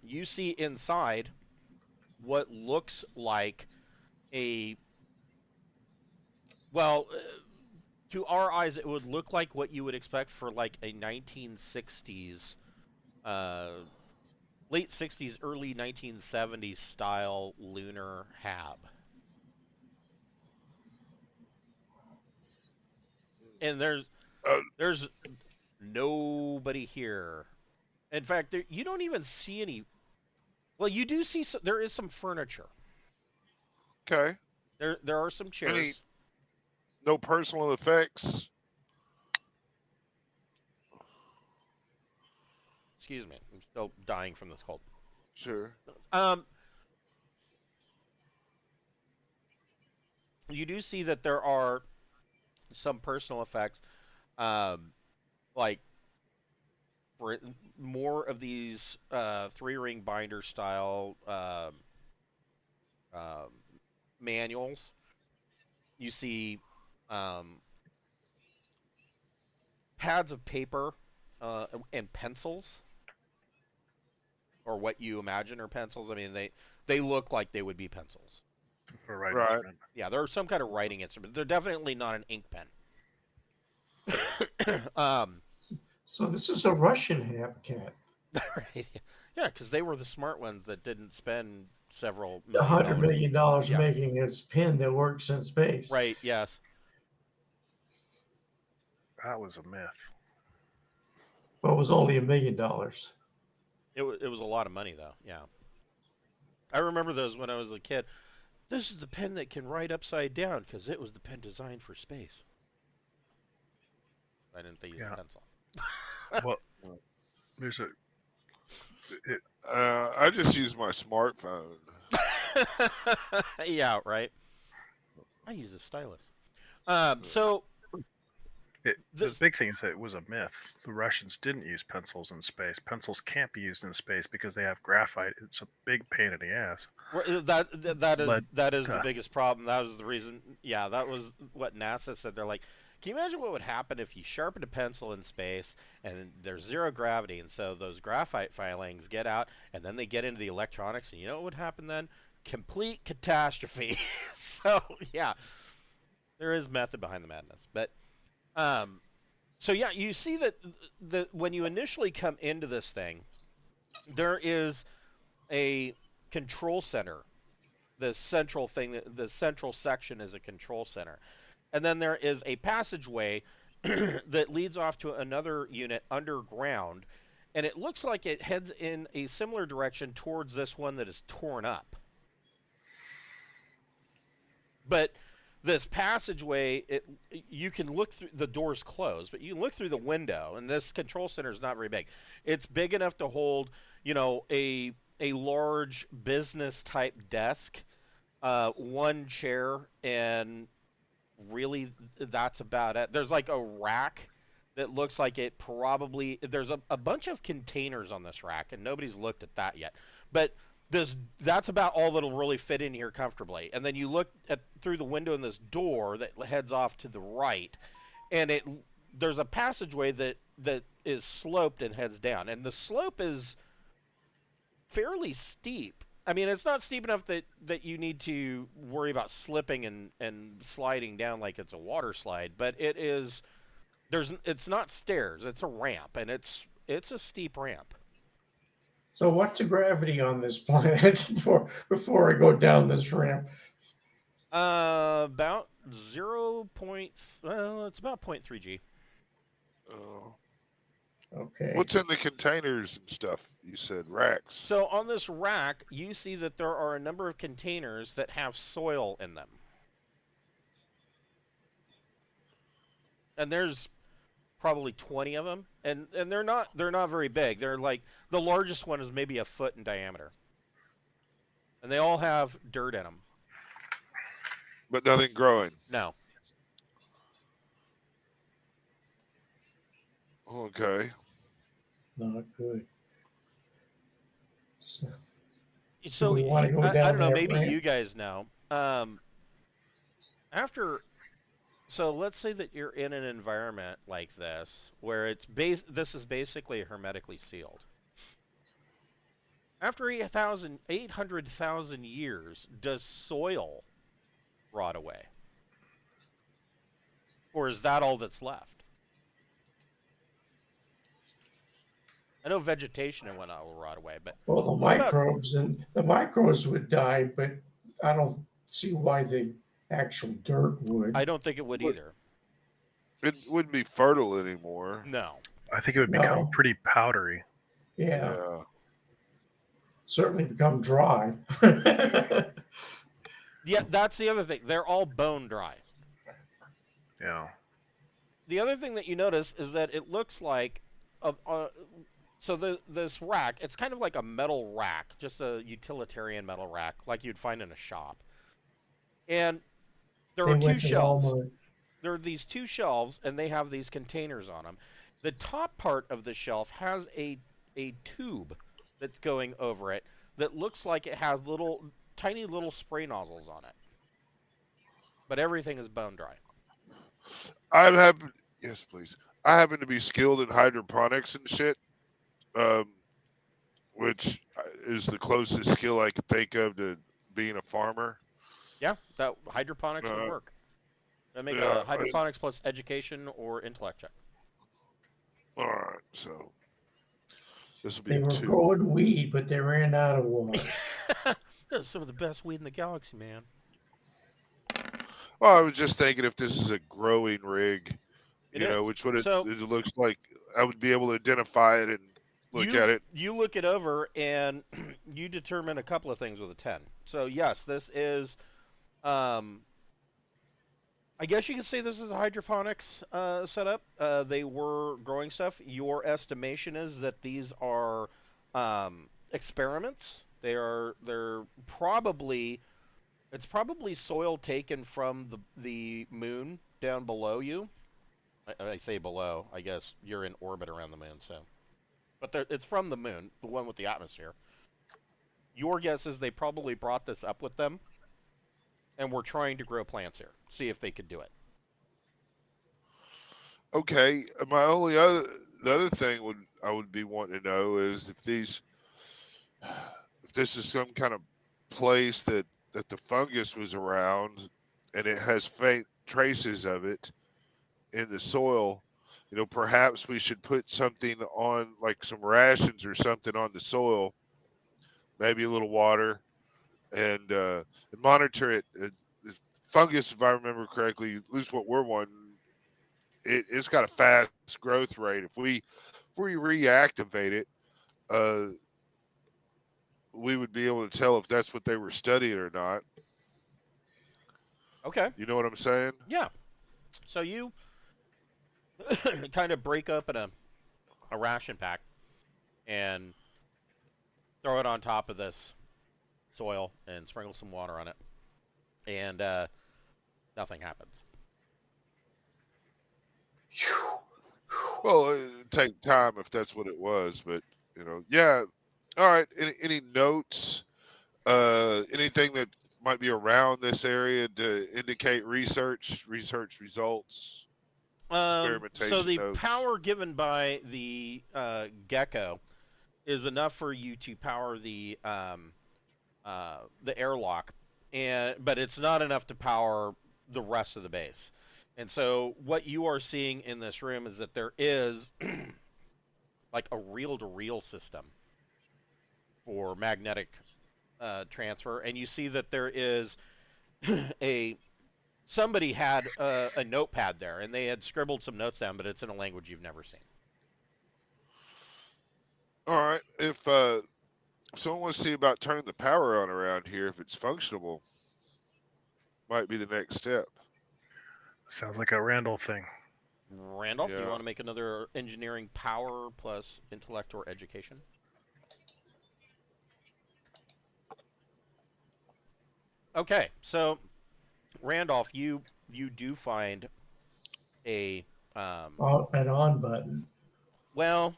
you see inside what looks like to our eyes, it would look like what you would expect for like a 1960s, late 60s, early 1970s style lunar hab. And there's nobody here. In fact, you don't even see any. Well, you do see there is some furniture. Okay. There are some chairs. No personal effects. Excuse me, I'm still dying from this cold. Sure. You do see that there are some personal effects, like for more of these 3-ring binder style manuals. You see pads of paper and pencils, or what you imagine are pencils. I mean, they look like they would be pencils. For writing Right. instrument. Yeah, they're some kind of writing instrument. They're definitely not an ink pen. So this is a Russian cat. Right. Yeah, because they were the smart ones that didn't spend several $100 million Yeah. making its pen that works in space. Right. Yes. That was a myth. But it was only $1 million. It was a lot of money, though. Yeah. I remember those when I was a kid. This is the pen that can write upside down because it was the pen designed for space. I didn't think you used a pencil. Well, there's I just use my smartphone. Yeah, right. I use a stylus. So the big thing is that it was a myth. The Russians didn't use pencils in space. Pencils can't be used in space because they have graphite. It's a big pain in the ass. that is the biggest problem. That was the reason. Yeah, that was what NASA said. They're like, can you imagine what would happen if you sharpened a pencil in space and there's zero gravity, and so those graphite filings get out and then they get into the electronics, and you know what would happen then? Complete catastrophe. So yeah, there is method behind the madness. But so yeah, you see that when you initially come into this thing, there is a control center. The central thing, the central section is a control center. And then there is a passageway that leads off to another unit underground, and it looks like it heads in a similar direction towards this one that is torn up. But this passageway, you can look through, the door's closed, but you can look through the window, and this control center is not very big. It's big enough to hold, a large business type desk, one chair, and really that's about it. There's like a rack that looks like it probably, there's a bunch of containers on this rack, and nobody's looked at that yet. But that's about all that'll really fit in here comfortably. And then you look through the window in this door that heads off to the right, and there's a passageway that is sloped and heads down, and the slope is fairly steep I mean, it's not steep enough that you need to worry about slipping and sliding down like it's a water slide, but it is. It's not stairs. It's a ramp, and it's a steep ramp. So what's the gravity on this planet before I go down this ramp? About 0. Well, it's about 0.3 G. Uh, Okay. what's in the containers and stuff? You said racks. So on this rack, you see that there are a number of containers that have soil in them. And there's probably 20 of them, and they're not very big. They're like, the largest one is maybe a foot in diameter. And they all have dirt in them. But nothing growing. No. Okay. Not good. So So we wanna go I down don't know, that maybe ramp? you guys know. So let's say that you're in an environment like this where this is basically hermetically sealed. After 800,000 years, does soil rot away? Or is that all that's left? I know vegetation and whatnot will rot away, but well, the what about- microbes would die, but I don't see why the actual dirt would. I don't think it would What- either. It wouldn't be fertile anymore. No. I think it would No. become pretty powdery. Yeah, certainly become dry. Yeah, that's the other thing. They're all bone dry. Yeah. The other thing that you notice is that it looks like this rack, it's kind of like a metal rack, just a utilitarian metal rack like you'd find in a shop. And there They are two went to shelves. Walmart. There are these two shelves, and they have these containers on them. The top part of the shelf has a tube that's going over it that looks like it has tiny little spray nozzles on it. But everything is bone dry. Yes, please. I happen to be skilled in hydroponics and shit, which is the closest skill I could think of to being a farmer. Yeah, that hydroponics would work. I make yeah, a hydroponics plus education or intellect check. All right, so this will be They a were 2. growing weed, but they ran out of water. That's some of the best weed in the galaxy, man. Well, I was just thinking if this is a growing rig, It is. which what it So- looks like, I would be able to identify it and look at it. You look it over and you determine a couple of things with a 10. So yes, this is I guess you could say this is a hydroponics setup. They were growing stuff. Your estimation is that these are experiments. They're probably soil taken from the moon down below you. I say below. I guess you're in orbit around the moon, so. But it's from the moon, the one with the atmosphere. Your guess is they probably brought this up with them, and were trying to grow plants here. See if they could do it. Okay, the other thing I would be wanting to know is if this is some kind of place that the fungus was around, and it has faint traces of it in the soil. Perhaps we should put something on, like some rations or something on the soil, maybe a little water, and monitor it. The fungus, if I remember correctly, at least what we're wanting, it's got a fast growth rate. If we reactivate it, we would be able to tell if that's what they were studying or not. Okay. You know what I'm saying? Yeah. So you kind of break open a ration pack and throw it on top of this soil and sprinkle some water on it, and nothing happens. Well, it'd take time if that's what it was, but yeah. All right. Any notes? Anything that might be around this area to indicate research results? Experimentation So the notes. power given by the gecko is enough for you to power the the airlock, but it's not enough to power the rest of the base. And so what you are seeing in this room is that there is like a reel-to-reel system for magnetic transfer, and you see that there is somebody had a notepad there, and they had scribbled some notes down, but it's in a language you've never seen. All right. If someone wants to see about turning the power on around here, if it's functional, might be the next step. Sounds like a Randall thing. Randolph, you Yeah. want to make another engineering power plus intellect or education? Okay, so Randolph, you do find a An on button. well,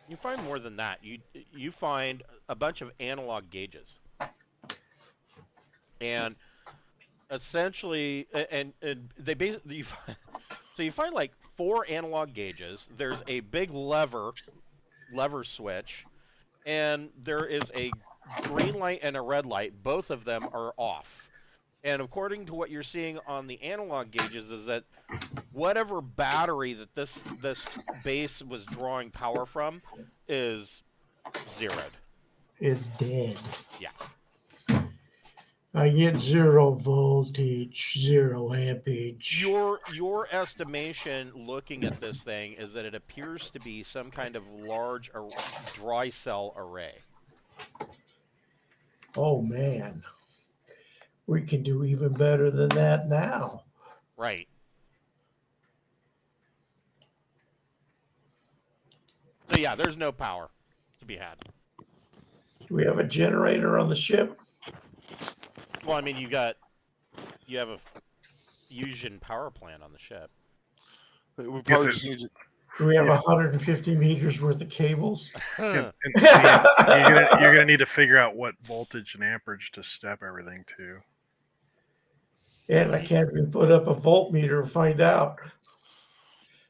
you find more than that. You find a bunch of analog gauges, and essentially, and they basically so you find like 4 analog gauges. There's a big lever switch, and there is a green light and a red light. Both of them are off. And according to what you're seeing on the analog gauges is that whatever battery that this base was drawing power from is zeroed. Is dead. Yeah. I get 0 voltage, 0 ampage. Your estimation looking at this thing is that it appears to be some kind of large dry cell array. Oh man, we can do even better than that now. Right. So yeah, there's no power to be had. Do we have a generator on the ship? Well, I mean, you have a fusion power plant on the ship. We probably just need to, Do we have 150 meters worth of cables? And you're gonna need to figure out what voltage and amperage to step everything to. And I can't even put up a voltmeter to find out.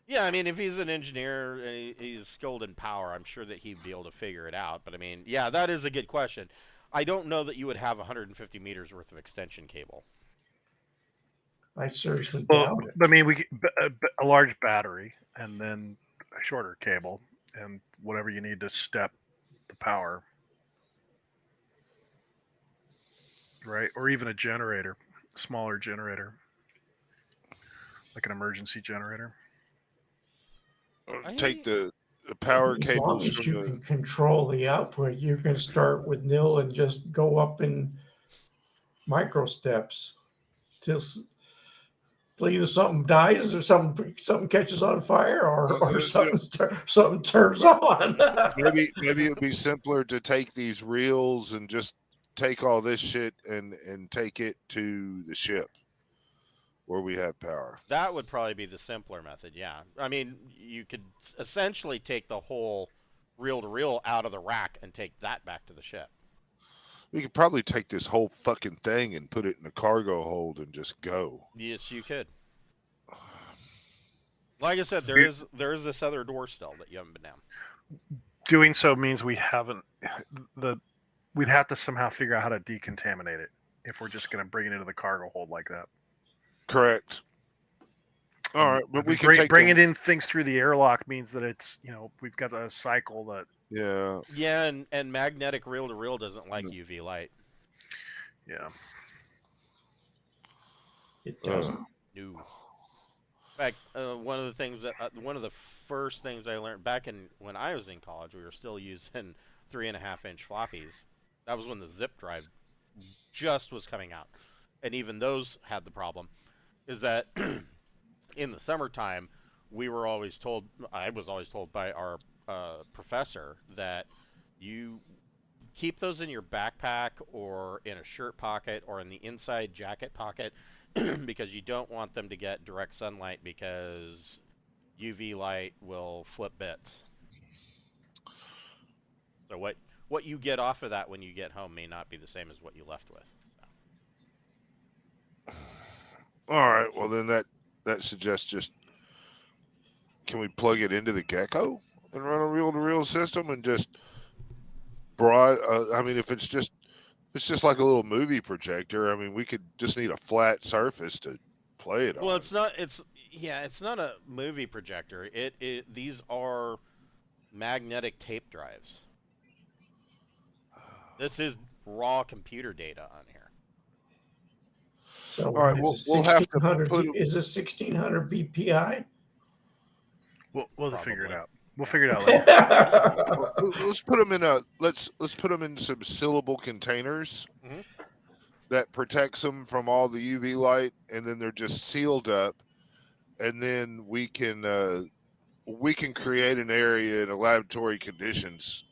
Yeah, I mean, if he's an engineer and he's skilled in power, I'm sure that he'd be able to figure it out. But I mean, yeah, that is a good question. I don't know that you would have 150 meters worth of extension cable. I seriously Well, doubt it. I mean, we a large battery and then a shorter cable and whatever you need to step the power, right? Or even a generator, smaller generator, like an emergency generator. take the power As long cables as you from can the. control the output, you can start with nil and just go up in micro steps till either something dies or something catches on fire or something turns on. Maybe it'd be simpler to take these reels and just take all this shit and take it to the ship where we have power. That would probably be the simpler method, yeah. I mean, you could essentially take the whole reel-to-reel out of the rack and take that back to the ship. We could probably take this whole fucking thing and put it in a cargo hold and just go. Yes, you could. Like I said, there is this other door still that you haven't been down. Doing so means we'd have to somehow figure out how to decontaminate it if we're just going to bring it into the cargo hold like that. Correct. All right, but we can bringing in things through the airlock means that it's we've got a cycle that. Yeah, and magnetic reel-to-reel doesn't like UV light. Yeah. It doesn't. No. In fact, one of the first things I learned back when I was in college, we were still using 3.5-inch floppies. That was when the zip drive just was coming out, and even those had the problem. Is that in the summertime, I was always told by our professor that you keep those in your backpack or in a shirt pocket or in the inside jacket pocket because you don't want them to get direct sunlight because UV light will flip bits. So what you get off of that when you get home may not be the same as what you left with. So. All right, well then that suggests just can we plug it into the Gecko and run a reel-to-reel system and just I mean, if it's just It's just like a little movie projector. I mean, we could just need a flat surface to play it Well, on. it's not. It's not a movie projector. These are magnetic tape drives. This is raw computer data on here. So All right, is we'll have to 1600 put. is this 1600 BPI? We'll figure it Probably. out. We'll figure it out later. Let's put them in a let's put them in some sealable containers Mhm. that protects them from all the UV light, and then they're just sealed up, and then we can create an area in laboratory conditions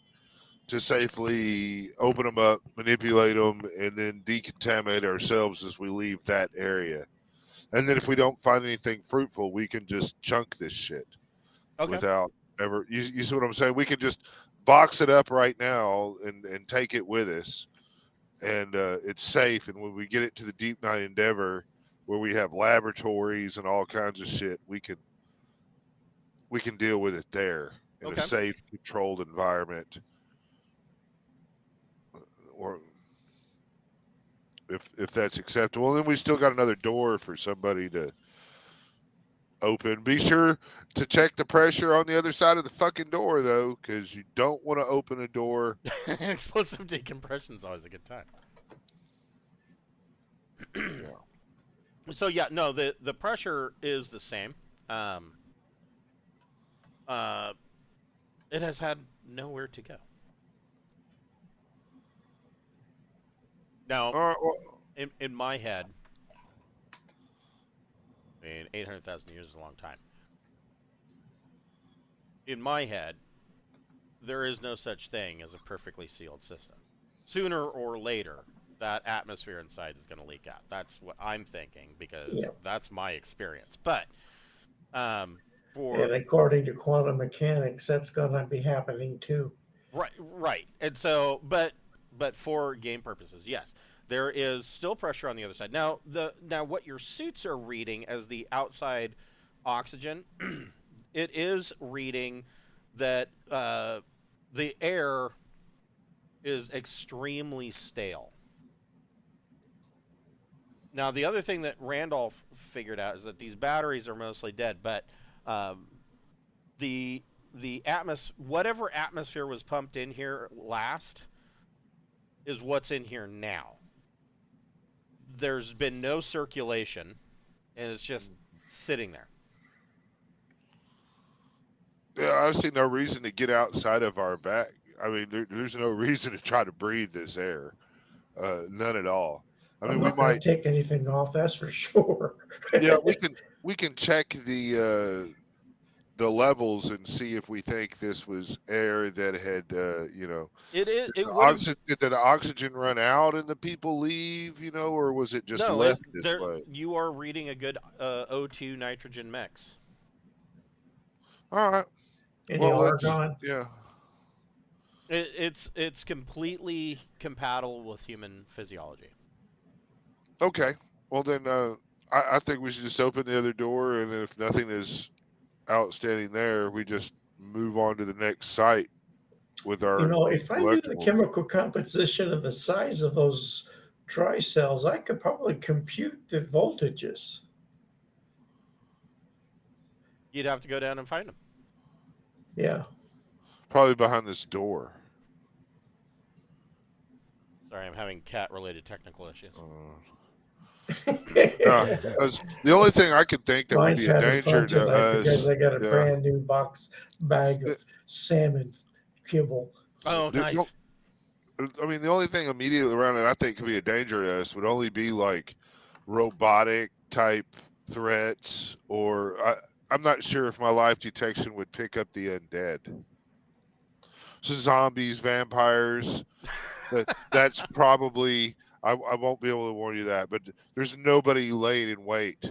to safely open them up, manipulate them, and then decontaminate ourselves as we leave that area. And then if we don't find anything fruitful, we can just chunk this shit Okay. without ever. You see what I'm saying? We can just box it up right now and take it with us, and it's safe. And when we get it to the Deepnight Endeavor, where we have laboratories and all kinds of shit, we can deal with it there in Okay. a safe, controlled environment. Or if that's acceptable, then we still got another door for somebody to open. Be sure to check the pressure on the other side of the fucking door, though, because you don't want to open a door. Explosive decompression is always a good time. Yeah. So yeah, no, the pressure is the same. It has had nowhere to go. Now, Well, in my head, I mean, 800,000 years is a long time. In my head, there is no such thing as a perfectly sealed system. Sooner or later, that atmosphere inside is going to leak out. That's what I'm thinking, because that's my experience. But and according to quantum mechanics, that's going to be happening too. Right. And so, but for game purposes, yes, there is still pressure on the other side. Now, what your suits are reading as the outside oxygen, it is reading that the air is extremely stale. Now, the other thing that Randolph figured out is that these batteries are mostly dead, but the whatever atmosphere was pumped in here last is what's in here now. There's been no circulation, and it's just sitting there. Yeah, I see no reason to get outside of our bag. I mean, there's no reason to try to breathe this air. None at all. I mean, I'm we not going might. to take anything off, that's for sure. Yeah, we can check the levels and see if we think this was air that had did the oxygen run out and the people leave, or was it just left this way? You are reading a good O2 nitrogen mix. All right. Any argon? Yeah. It's completely compatible with human physiology. Okay. Well, then I think we should just open the other door, and if nothing is outstanding there, we just move on to the next site with our. If I knew the chemical composition of the size of those dry cells, I could probably compute the voltages. You'd have to go down and find them. Yeah. Probably behind this door. Sorry, I'm having cat-related technical issues. The only thing I could think that Mine's would be a danger to us, because I got a brand new bag of salmon kibble. Oh, nice. I mean, the only thing immediately around it I think could be a danger to us would only be like robotic type threats, or I'm not sure if my life detection would pick up the undead. So zombies, vampires, that's probably. I won't be able to warn you that, but there's nobody laid in wait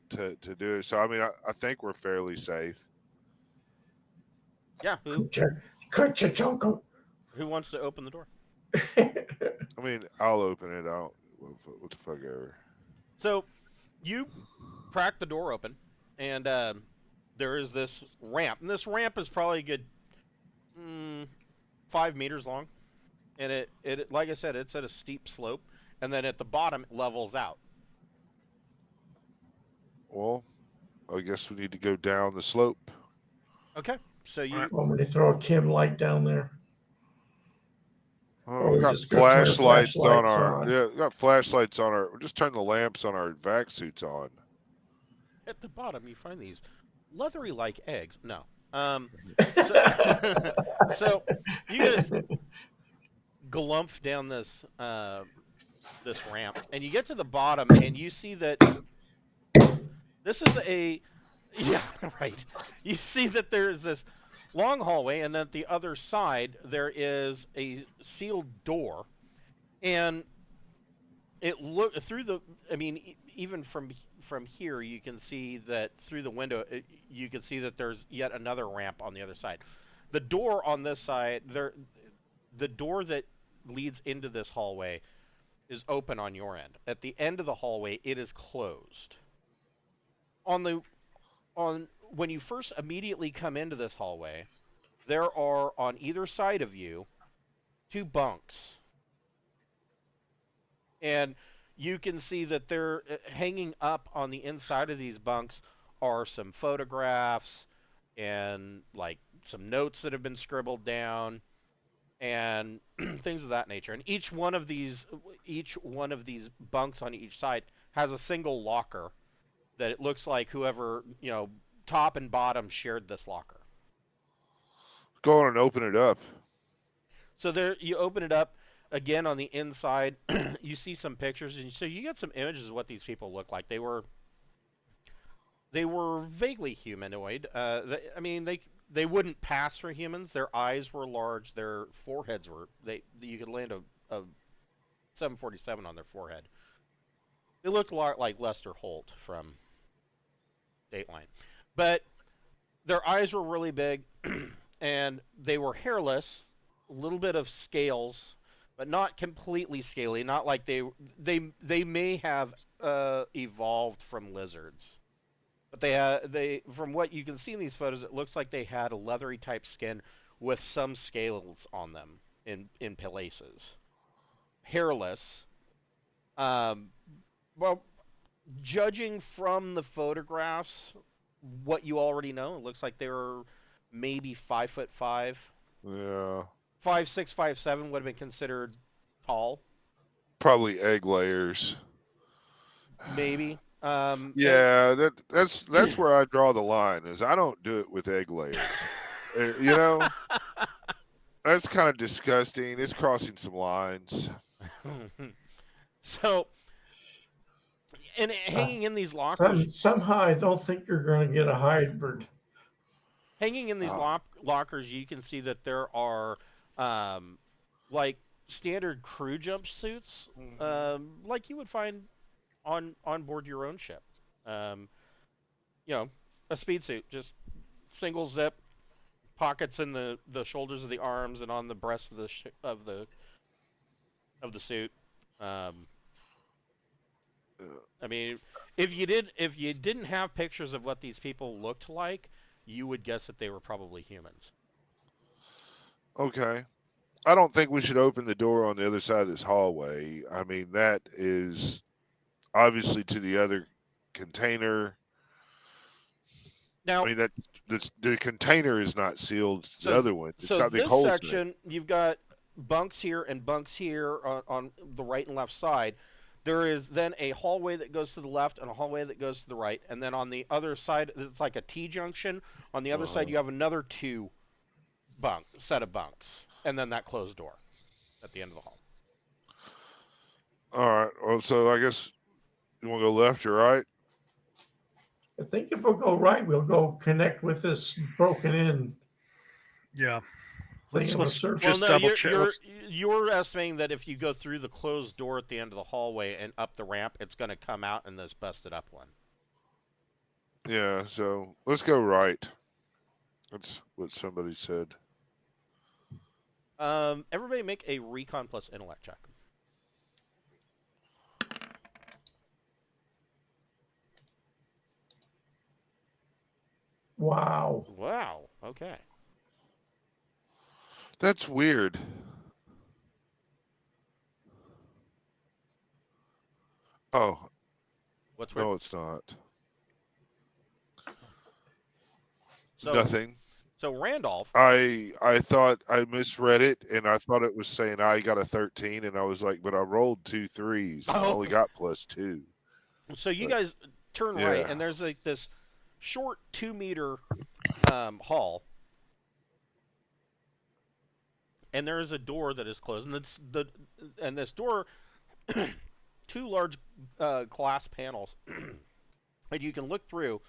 to do it. So, I mean, I think we're fairly safe. Yeah. Who wants to open the door? I mean, I'll open it. What the fuck ever. So, you crack the door open, and there is this ramp. And this ramp is probably a good 5 meters long. and it like I said, it's at a steep slope, and then at the bottom it levels out. Well, I guess we need to go down the slope. Okay, so you Right. Want me to throw a Kim light down there? Oh, Or we we got just go turn flashlights on flashlights our. on? Yeah, we got flashlights on our. Just turn the lamps on our vac suits on. at the bottom you find these leathery like eggs. No, so, so you guys glump down this ramp, and you get to the bottom, and you see that this is a yeah right. You see that there's this long hallway, and then at the other side there is a sealed door, and it look through the. I mean, even from here, you can see that through the window, you can see that there's yet another ramp on the other side. The door on this side, the door that leads into this hallway is open on your end. At the end of the hallway, it is closed. On when you first immediately come into this hallway, there are on either side of you 2 bunks, and you can see that they're hanging up on the inside of these bunks are some photographs and like some notes that have been scribbled down and things of that nature. And each one of these bunks on each side has a single locker that it looks like whoever, top and bottom shared this locker. Go on and open it up. So there, you open it up again on the inside. You see some pictures, and so you get some images of what these people look like. They were vaguely humanoid. They wouldn't pass for humans. Their eyes were large. Their foreheads were you could land a 747 on their forehead. They looked a lot like Lester Holt from Dateline, but their eyes were really big, and they were hairless. A little bit of scales, but not completely scaly. Not like they may have evolved from lizards, but they from what you can see in these photos, it looks like they had a leathery type skin with some scales on them in places. Hairless. Well, judging from the photographs, what you already know, it looks like they were maybe 5'5". Yeah. 5'6", 5'7" would have been considered tall. Probably egg layers. Maybe. Yeah, that's where I draw the line. Is I don't do it with egg layers. You know, that's kind of disgusting. It's crossing some lines. So, and hanging in these lockers, Somehow I don't think you're going to get a hybrid. hanging in these lockers, you can see that there are, like standard crew jumpsuits, like you would find on board your own ship. A speed suit, just single zip, pockets in the shoulders of the arms and on the breast of the suit. I mean, if you didn't have pictures of what these people looked like, you would guess that they were probably humans. Okay. I don't think we should open the door on the other side of this hallway. I mean, that is obviously to the other container. Now, I mean, the container is not sealed. The other one, it's so got big this holes section, in it. you've got bunks here and bunks here on the right and left side. There is then a hallway that goes to the left and a hallway that goes to the right. And then on the other side, it's like a T-junction. On the other side, you have another 2 set of bunks. And then that closed door at the end of the hall. All right. Well, so I guess you want to go left or right? I think if we'll go right, we'll go connect with this broken in Yeah. thing Let's on the just surface. Well, no, double check. you're estimating that if you go through the closed door at the end of the hallway and up the ramp, it's going to come out in this busted up one. Yeah. So let's go right. That's what somebody said. Everybody make a recon plus intellect check. Wow. Wow. Okay. That's weird. Oh, What's no, it's not. so Nothing. so Randolph? I thought I misread it, and I thought it was saying I got a 13, and I was like, but I rolled 2 3s. I Oh, only got +2. so you But guys turn right, yeah, and there's like this short 2 meter hall, and there is a door that is closed, and this door, two large glass panels, and you can look through,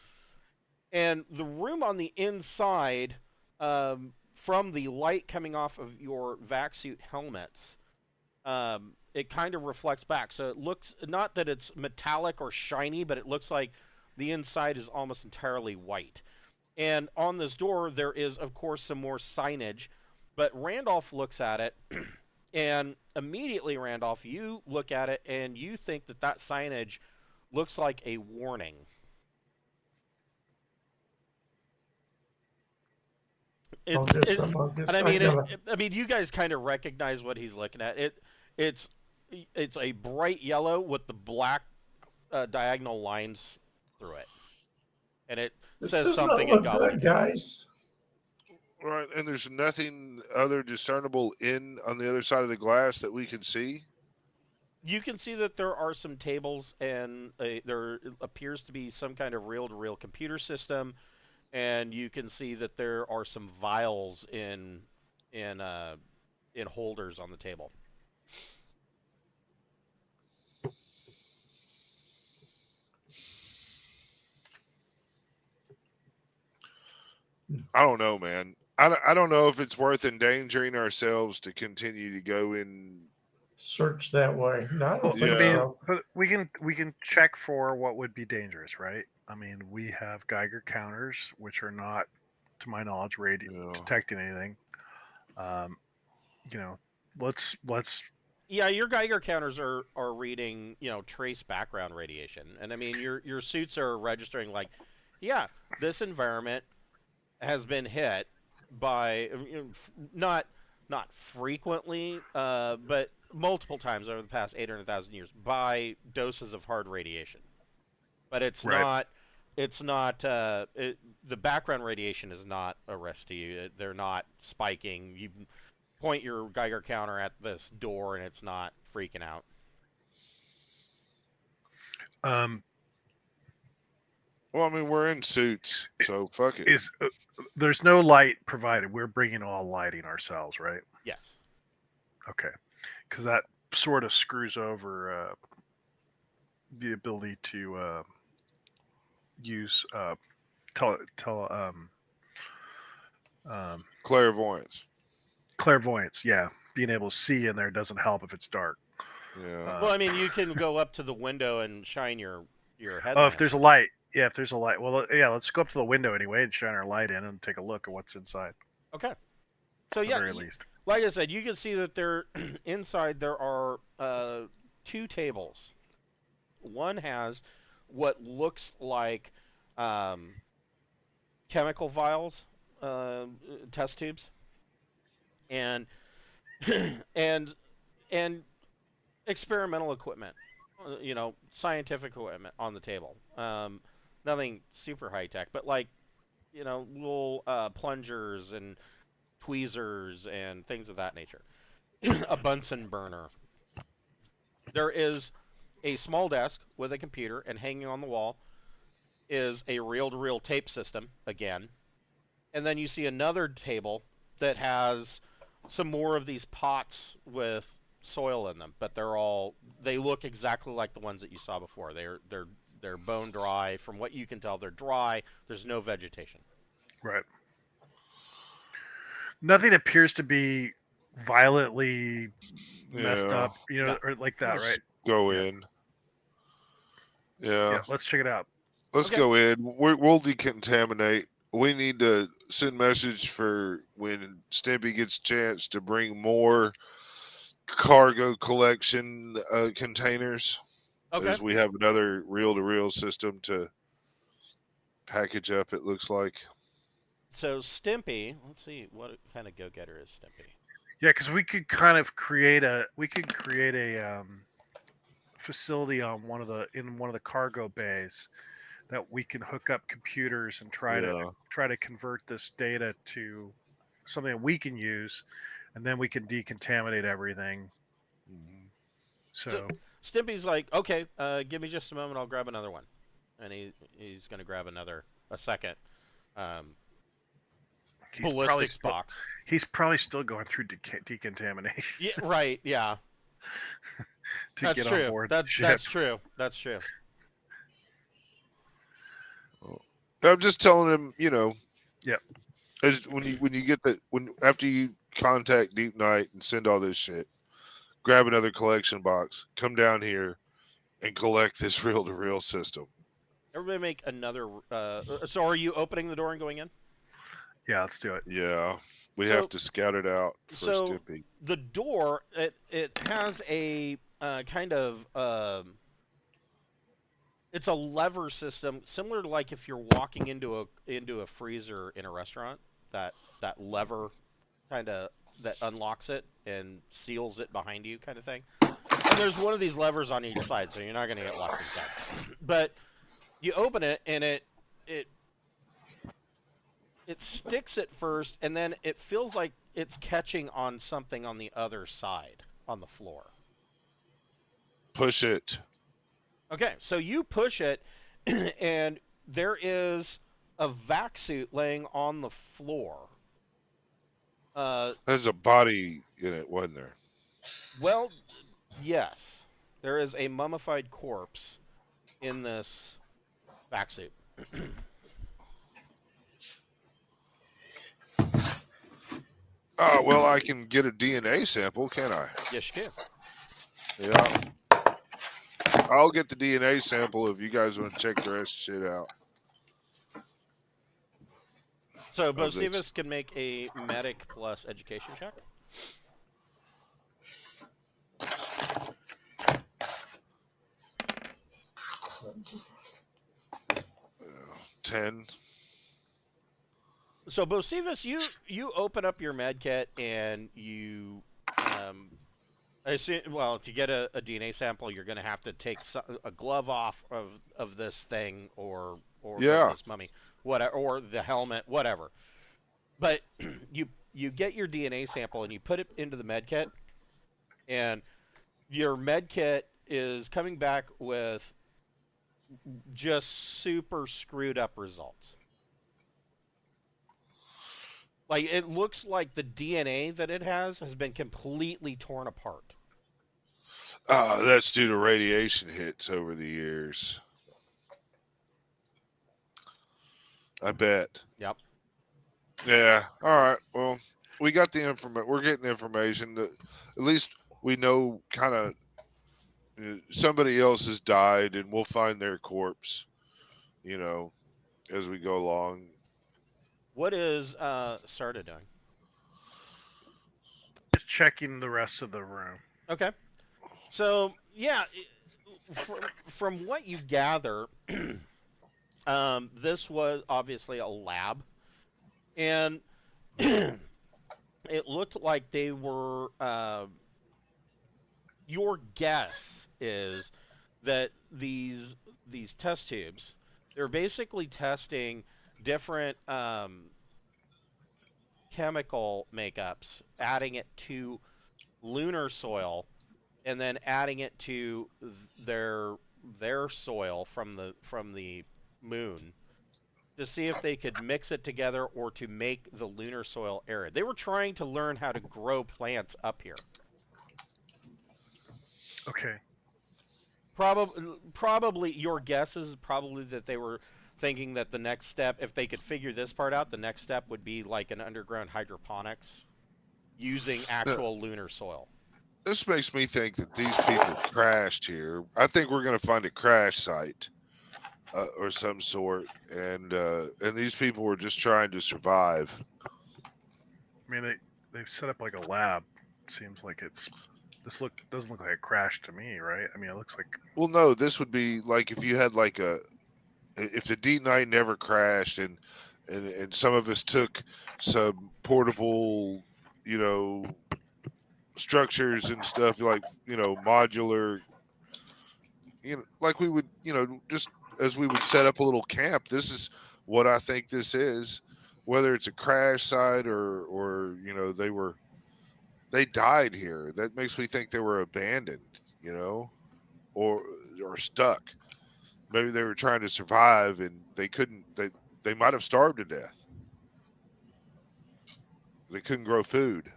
and the room on the inside, from the light coming off of your vac suit helmets, it kind of reflects back. So it looks, not that it's metallic or shiny, but it looks like the inside is almost entirely white. And on this door, there is, of course, some more signage. But Randolph looks at it, and immediately, Randolph, you look at it, and you think that that signage looks like a warning. Mongoose, And I I mean, gotta. you guys kind of recognize what he's looking at. It's it's a bright yellow with the black diagonal lines through it, and it This says does not something in look Goblin. good, guys. right. And there's nothing other discernible on the other side of the glass that we can see. You can see that there are some tables, and there appears to be some kind of reel-to-reel computer system, and you can see that there are some vials in holders on the table. I don't know, man. I don't know if it's worth endangering ourselves to continue to go in. Search that way. No, I don't Well, think I mean, Yeah. so. but we can check for what would be dangerous, right? I mean, we have Geiger counters, which are not, to my knowledge, Yeah. detecting anything. Um, you know, let's Yeah, your Geiger counters are reading, trace background radiation, and I mean your suits are registering like, yeah, this environment has been hit by not frequently, but multiple times over the past 800,000 years by doses of hard radiation. But right. the background radiation is not a risk to you. They're not spiking. You point your Geiger counter at this door, and it's not freaking out. Um, Well, I mean, we're in suits, so fuck it. is there's no light provided. We're bringing all lighting ourselves, right? Yes. Okay, because that sort of screws over the ability to use Clairvoyance. clairvoyance. Yeah, being able to see in there doesn't help if it's dark. Yeah. Well, I mean, you can go up to the window and shine your headlamp. Oh, if there's a light. Yeah, if there's a light. Well, yeah, let's go up to the window anyway and shine our light in and take a look at what's inside. Okay. So At the yeah, very least. like I said, you can see that there inside there are two tables. One has what looks like chemical vials, test tubes, and and and experimental equipment, scientific equipment on the table. Nothing super high tech, but like, little plungers and tweezers and things of that nature. A Bunsen burner. There is a small desk with a computer, and hanging on the wall is a reel-to-reel tape system again. And then you see another table that has some more of these pots with soil in them, but they look exactly like the ones that you saw before. They're bone dry. From what you can tell, they're dry. There's no vegetation. Right. Nothing appears to be violently messed Yeah. up, or like that, Let's right? go Yeah. in. Yeah. Let's check it out. Let's Okay. go in. We'll decontaminate. We need to send message for when Stimpy gets a chance to bring more cargo collection containers. Okay. As we have another reel-to-reel system to package up, it looks like. So Stimpy, let's see what kind of go-getter is Stimpy. Yeah, because we could kind of create a facility on one of the cargo bays that we can hook up computers and try to convert this data to something that we can use, and then we can decontaminate everything. Mhm. So Stimpy's like, okay, give me just a moment. I'll grab another one, and he's gonna grab a second ballistics box. He's probably still going through decontamination. Yeah, right. Yeah, to that's get true. on board. That's true. That's true. I'm just telling him, Yep. as when you get after you contact Deepnight and send all this shit, grab another collection box, come down here, and collect this reel-to-reel system. Everybody make another. So are you opening the door and going in? Yeah, let's do it. Yeah, we have to scout it out for Stimpy. The door, it has a kind of it's a lever system similar to like if you're walking into a freezer in a restaurant. That lever kind of that unlocks it and seals it behind you, kind of thing. And there's one of these levers on each side, so you're not going to get locked inside. But you open it and it sticks at first, and then it feels like it's catching on something on the other side on the floor. Push it. Okay, so you push it, and there is a vac suit laying on the floor. There's a body in it, wasn't there? Well, yes. There is a mummified corpse in this vac suit. Well, I can get a DNA sample, can't I? Yes, you can. Yeah. I'll get the DNA sample if you guys want to check the rest of shit out. So Bocephus can make a medic plus education check. 10. So Bocephus, you open up your med kit and you, I assume, well, to get a DNA sample, you're going to have to take a glove off of this thing or this mummy, whatever, or the helmet, whatever. But you get your DNA sample and you put it into the med kit, and your med kit is coming back with just super screwed up results. Like, it looks like the DNA that it has been completely torn apart. That's due to radiation hits over the years. I bet. Yep. Yeah. All right. Well, we got the information. We're getting information that at least we know kind of somebody else has died, and we'll find their corpse, as we go along. What is Sarda doing? Just checking the rest of the room. Okay. So, yeah, from what you gather, this was obviously a lab. And it looked like they were... your guess is that these test tubes, they're basically testing different chemical makeups, adding it to lunar soil, and then adding it to their soil from the moon to see if they could mix it together or to make the lunar soil arid. They were trying to learn how to grow plants up here. Okay. Probably your guess is probably that they were thinking that the next step, if they could figure this part out, the next step would be like an underground hydroponics using actual lunar soil. This makes me think that these people crashed here. I think we're going to find a crash site or some sort, and these people were just trying to survive. I mean, they've set up like a lab. Seems like doesn't look like a crash to me, right? I mean, it looks like. Well, no, this would be like if you had if the D9 never crashed and some of us took some portable, structures and stuff like, modular like we would, just as we would set up a little camp. This is what I think this is, whether it's a crash site or they died here. That makes me think they were abandoned, or stuck. Maybe they were trying to survive and they couldn't. They might have starved to death. They couldn't grow food.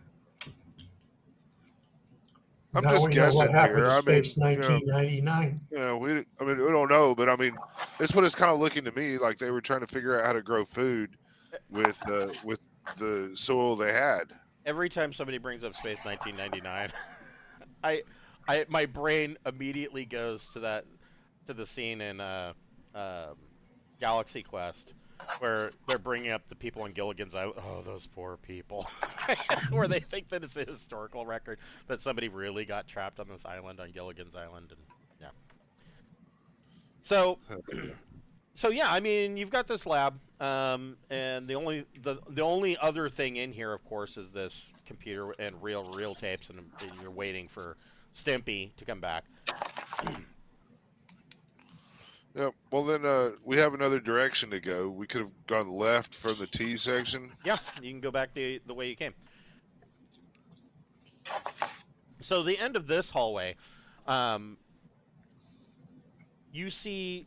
I'm Now just we know what guessing happened here. to I mean, Space 1999. we don't know, but I mean, it's what it's kind of looking to me like they were trying to figure out how to grow food with the soil they had. Every time somebody brings up Space 1999, my brain immediately goes to the scene in Galaxy Quest where they're bringing up the people on Gilligan's Island. Oh, those poor people. Where they think that it's a historical record that somebody really got trapped on this island on Gilligan's Island, and yeah. So yeah, I mean, you've got this lab, and the only other thing in here, of course, is this computer and reel tapes, and you're waiting for Stimpy to come back. Yeah. Well, then we have another direction to go. We could have gone left from the T section. Yeah, you can go back the way you came. So the end of this hallway, you see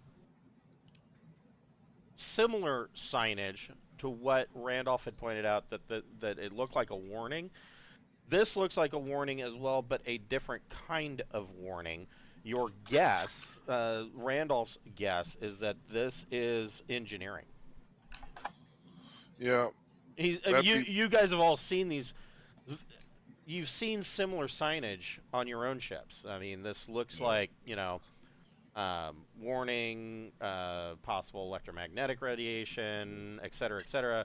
similar signage to what Randolph had pointed out, that it looked like a warning. This looks like a warning as well, but a different kind of warning. Your guess, Randolph's guess, is that this is engineering. Yeah. You guys have all seen these. You've seen similar signage on your own ships. I mean, this looks like, warning, possible electromagnetic radiation, et cetera, et cetera.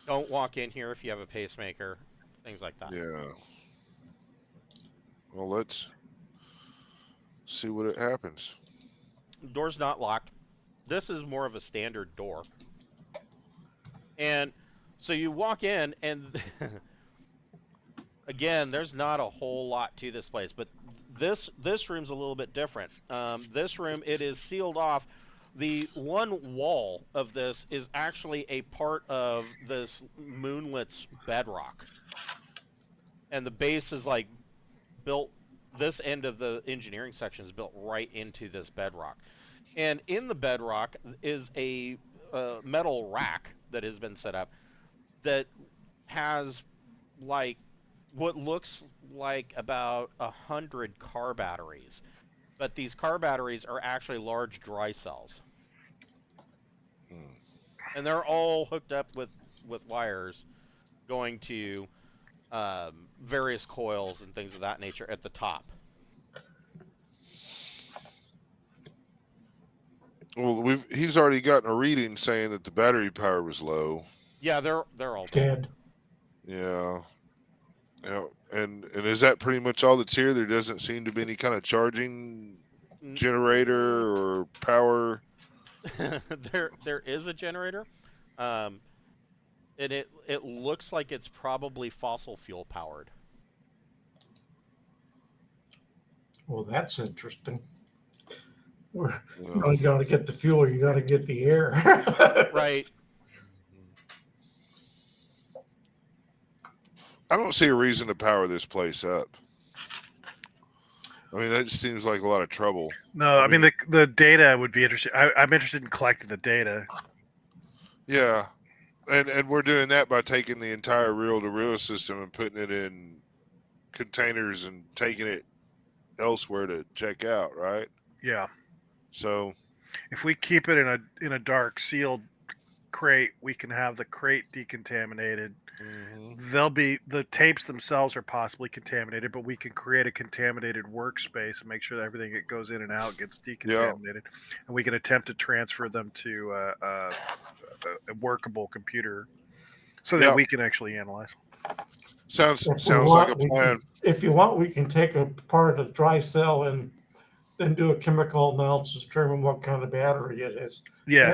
Don't walk in here if you have a pacemaker, things like that. Yeah. Well, let's see what happens. Door's not locked. This is more of a standard door. And so you walk in, and again, there's not a whole lot to this place, but this room's a little bit different. This room, it is sealed off. The one wall of this is actually a part of this moonlet's bedrock. And the base is like built, this end of the engineering section is built right into this bedrock. And in the bedrock is a metal rack that has been set up that has like what looks like about 100 car batteries. But these car batteries are actually large dry cells. And they're all hooked up with wires going to various coils and things of that nature at the top. Well, he's already gotten a reading saying that the battery power was low. Yeah, they're all Dead. Yeah. And is that pretty much all that's here? There doesn't seem to be any kind of charging generator or power. There is a generator. And it looks like it's probably fossil fuel powered. Well, that's interesting. You got to get the fuel, you got to get the air. Right. I don't see a reason to power this place up. I mean, that just seems like a lot of trouble. No, I mean the data would be interesting. I'm interested in collecting the data. Yeah, and we're doing that by taking the entire reel-to-reel system and putting it in containers and taking it elsewhere to check out, right? Yeah. So if we keep it in a dark sealed crate, we can have the crate decontaminated. The tapes themselves are possibly contaminated, but we can create a contaminated workspace and make sure that everything that goes in and out gets decontaminated, and we can attempt to transfer them to a workable computer so that we can actually analyze. Sounds like a plan. If you want, we can take a part of the dry cell and then do a chemical analysis to determine what kind of battery it is. Yeah,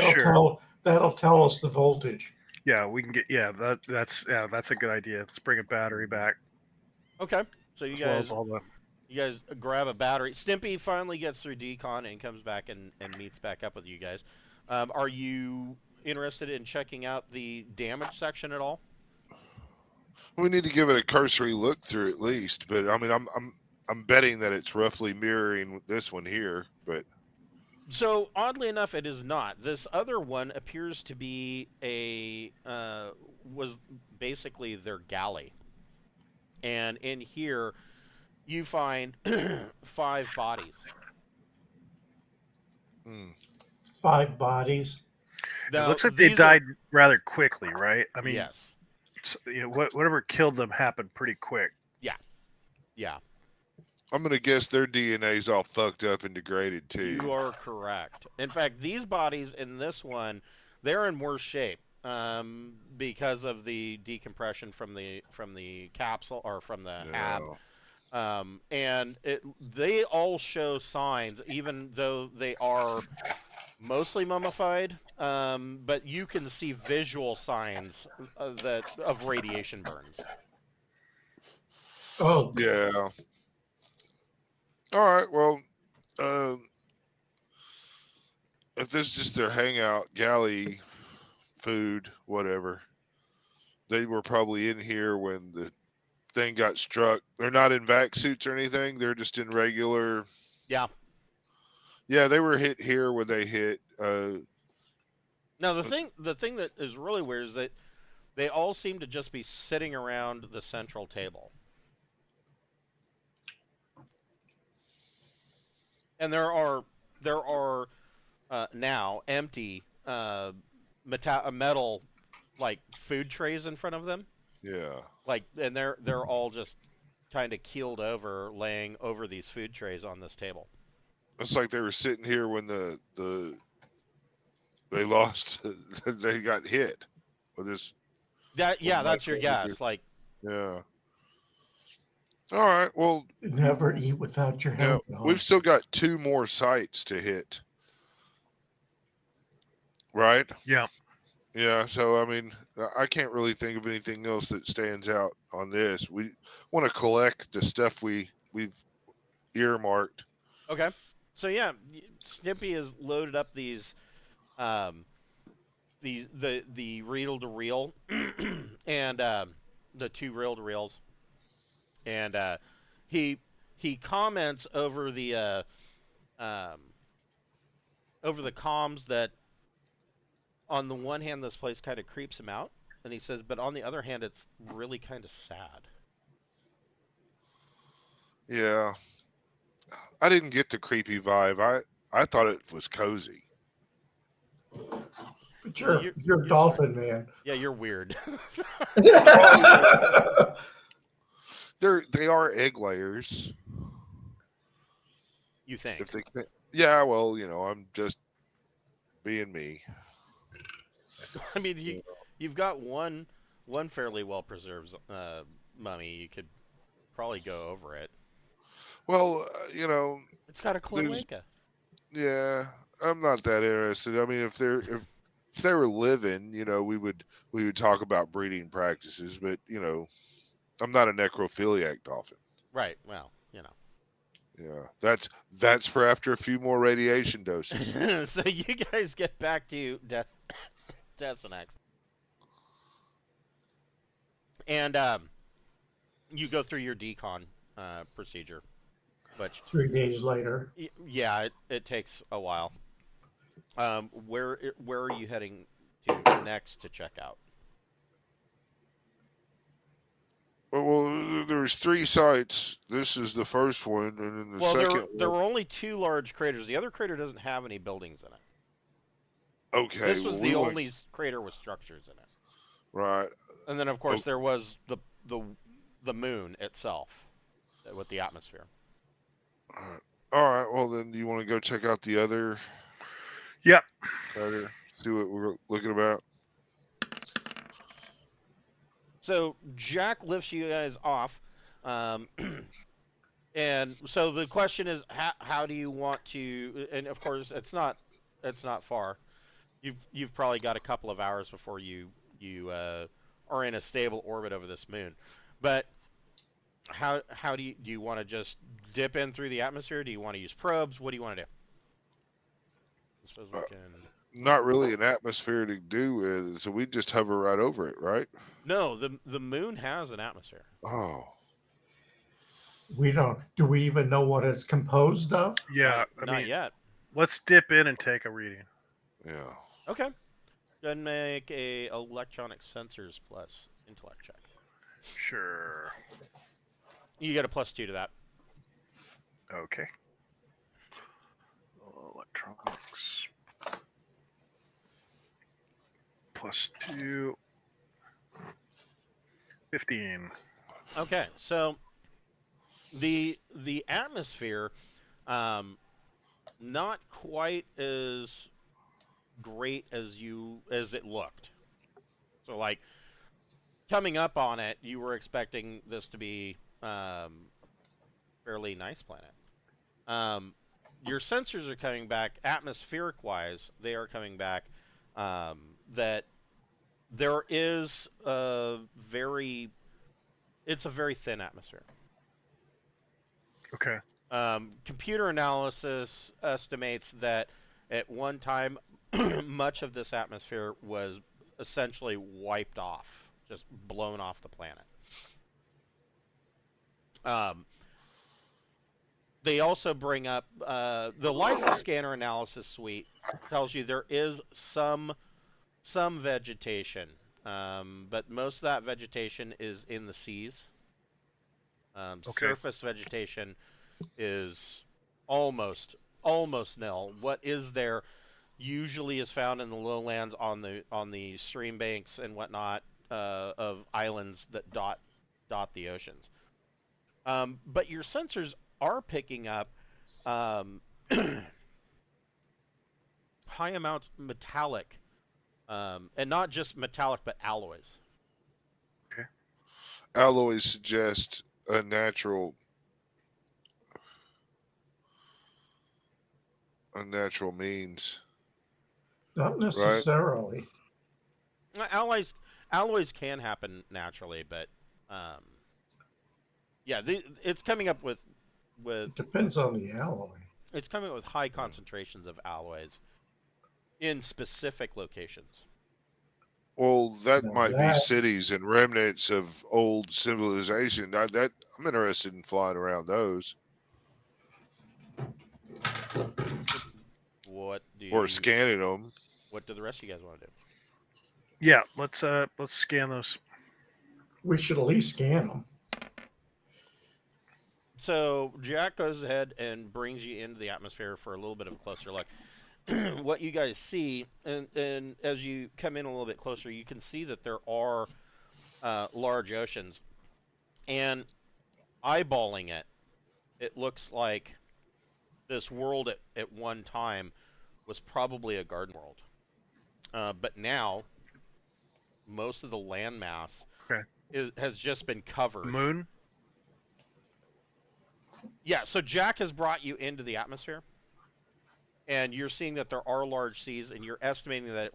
That'll tell us the voltage. Yeah, we can get. Yeah, that's a good idea. Let's bring a battery back. Okay, so you guys. All the You guys grab a battery. Stimpy finally gets through decon and comes back and meets back up with you guys. Are you interested in checking out the damage section at all? We need to give it a cursory look through at least, but I mean, I'm betting that it's roughly mirroring this one here, but So oddly enough, it is not. This other one appears to be was basically their galley, and in here you find 5 bodies. mm, 5 bodies. It Now, looks like they these died rather quickly, right? I Are, mean, yes, whatever killed them happened pretty quick. yeah, I'm gonna guess their DNA's all fucked up and degraded too. you are correct. In fact, these bodies in this one, they're in worse shape because of the decompression from the capsule or from the hab. No. And they all show signs, even though they are mostly mummified. But you can see visual signs of radiation burns. Oh, Yeah. All right. Well, if this is just their hangout, galley, food, whatever, they were probably in here when the thing got struck. They're not in vac suits or anything. They're just in regular. Yeah. Yeah, they were hit here when they hit. Now the thing that is really weird is that they all seem to just be sitting around the central table. And there are now empty metal like food trays in front of them. Yeah. Like, and they're all just kind of keeled over, laying over these food trays on this table. It's like they were sitting here when they lost. They got hit with this. That's your guess. Like, Yeah. All right. Well, never eat without your yeah, helmet on. we've still got 2 more sites to hit. Right? Yeah. Yeah. So, I mean, I can't really think of anything else that stands out on this. We want to collect the stuff we've earmarked. okay, so yeah, Snippy has loaded up these, the reel to reel, and the 2 reel to reels, and he comments over the comms that on the one hand this place kind of creeps him out, and he says, but on the other hand it's really kind of sad. Yeah. I didn't get the creepy vibe. I thought it was cozy. But Well, you're a dolphin man. Yeah, you're weird. They are egg layers. You think? If they, yeah, well, I'm just being me. I mean, you've got one fairly well preserved mummy. You could probably go over it. Well, It's got a cloaca. Yeah, I'm not that interested. I mean, if they were living, we would talk about breeding practices, but I'm not a necrophiliac dolphin. Right. Well, Yeah, that's for after a few more radiation doses. So you guys get back to Deathanax. And you go through your decon procedure, which 3 days later. Yeah, it takes a while. Where are you heading to next to check out? Well, there's 3 sites. This is the first one, and then the second. There were only 2 large craters. The other crater doesn't have any buildings in it. Okay, This was the only crater with structures in it. Right. And then, of course, there was the moon itself with the atmosphere. All right. Well, then, do you want to go check out the other? Yep. Crater? See what we're looking about. So Jack lifts you guys off, and so the question is, how do you want to? And of course, it's not far. You've probably got a couple of hours before you are in a stable orbit over this moon. But How do you want to just dip in through the atmosphere? Do you want to use probes? What do you want to do? I suppose we Uh, can. Not really an atmosphere to do with, so we just hover right over it, right? No, the moon has an atmosphere. Oh, We don't. Do we even know what it's composed of? Yeah, Not yet. let's dip in and take a reading. yeah. Okay. Go ahead and make a electronic sensors plus intellect check. Sure. You get a +2 to that. Okay. Electronics. +2. 15. Okay, so the atmosphere, not quite as great as it looked. So like coming up on it, you were expecting this to be fairly nice planet. Your sensors are coming back atmospheric wise. They are coming back that there is it's a very thin atmosphere. Okay. Computer analysis estimates that at one time, much of this atmosphere was essentially wiped off, just blown off the planet. They also bring up the life scanner analysis suite tells you there is some vegetation, but most of that vegetation is in the seas. Okay. Surface vegetation is almost nil. What is there usually is found in the lowlands on the stream banks and whatnot of islands that dot the oceans. But your sensors are picking up high amounts of metallic, and not just metallic, but alloys. Okay. Alloys suggest a natural means, Not right? necessarily. Alloys can happen naturally, but yeah, it's coming up with It depends on the alloy. it's coming up with high concentrations of alloys in specific locations. Well, that Now might be that cities and remnants of old civilization. I'm interested in flying around those What do or scanning them. What do the rest of you guys want to do? Yeah, let's scan those. we should at least scan them. So Jack goes ahead and brings you into the atmosphere for a little bit of a closer look. What you guys see, and as you come in a little bit closer, you can see that there are large oceans. And eyeballing it, it looks like this world at one time was probably a garden world. But now, most of the landmass has just been covered. The moon? Yeah, so Jack has brought you into the atmosphere. And you're seeing that there are large seas, and you're estimating that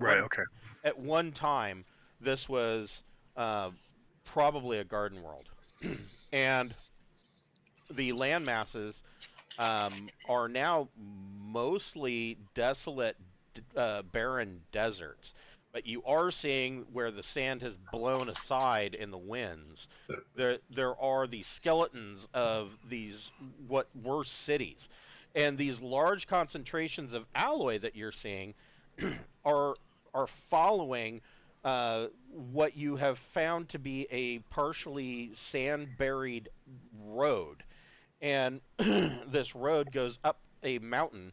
at one time, this was probably a garden world. And the land masses are now mostly desolate, barren deserts. But you are seeing where the sand has blown aside in the winds. There are the skeletons of these what were cities. And these large concentrations of alloy that you're seeing are following what you have found to be a partially sand-buried road. And this road goes up a mountain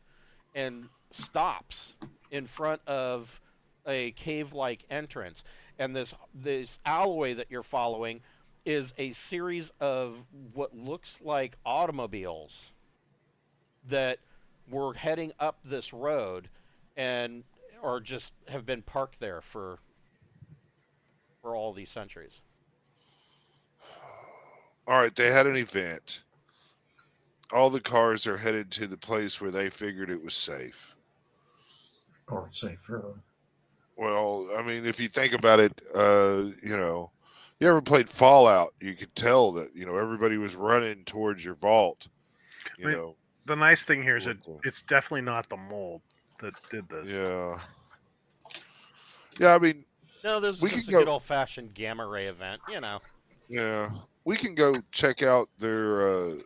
and stops in front of a cave-like entrance. And this alloy that you're following is a series of what looks like automobiles that were heading up this road and or just have been parked there for all these centuries. All right, they had an event. All the cars are headed to the place where they figured it was safe. Or safer. Well, I mean, if you think about it, You ever played Fallout? You could tell that everybody was running towards your vault. You Wait, know. The nice thing here is What the- it's definitely not the mold that did this. Yeah. Yeah. I mean, No, this we was just can a good go. old fashioned gamma ray event, you know. Yeah, we can go check out their.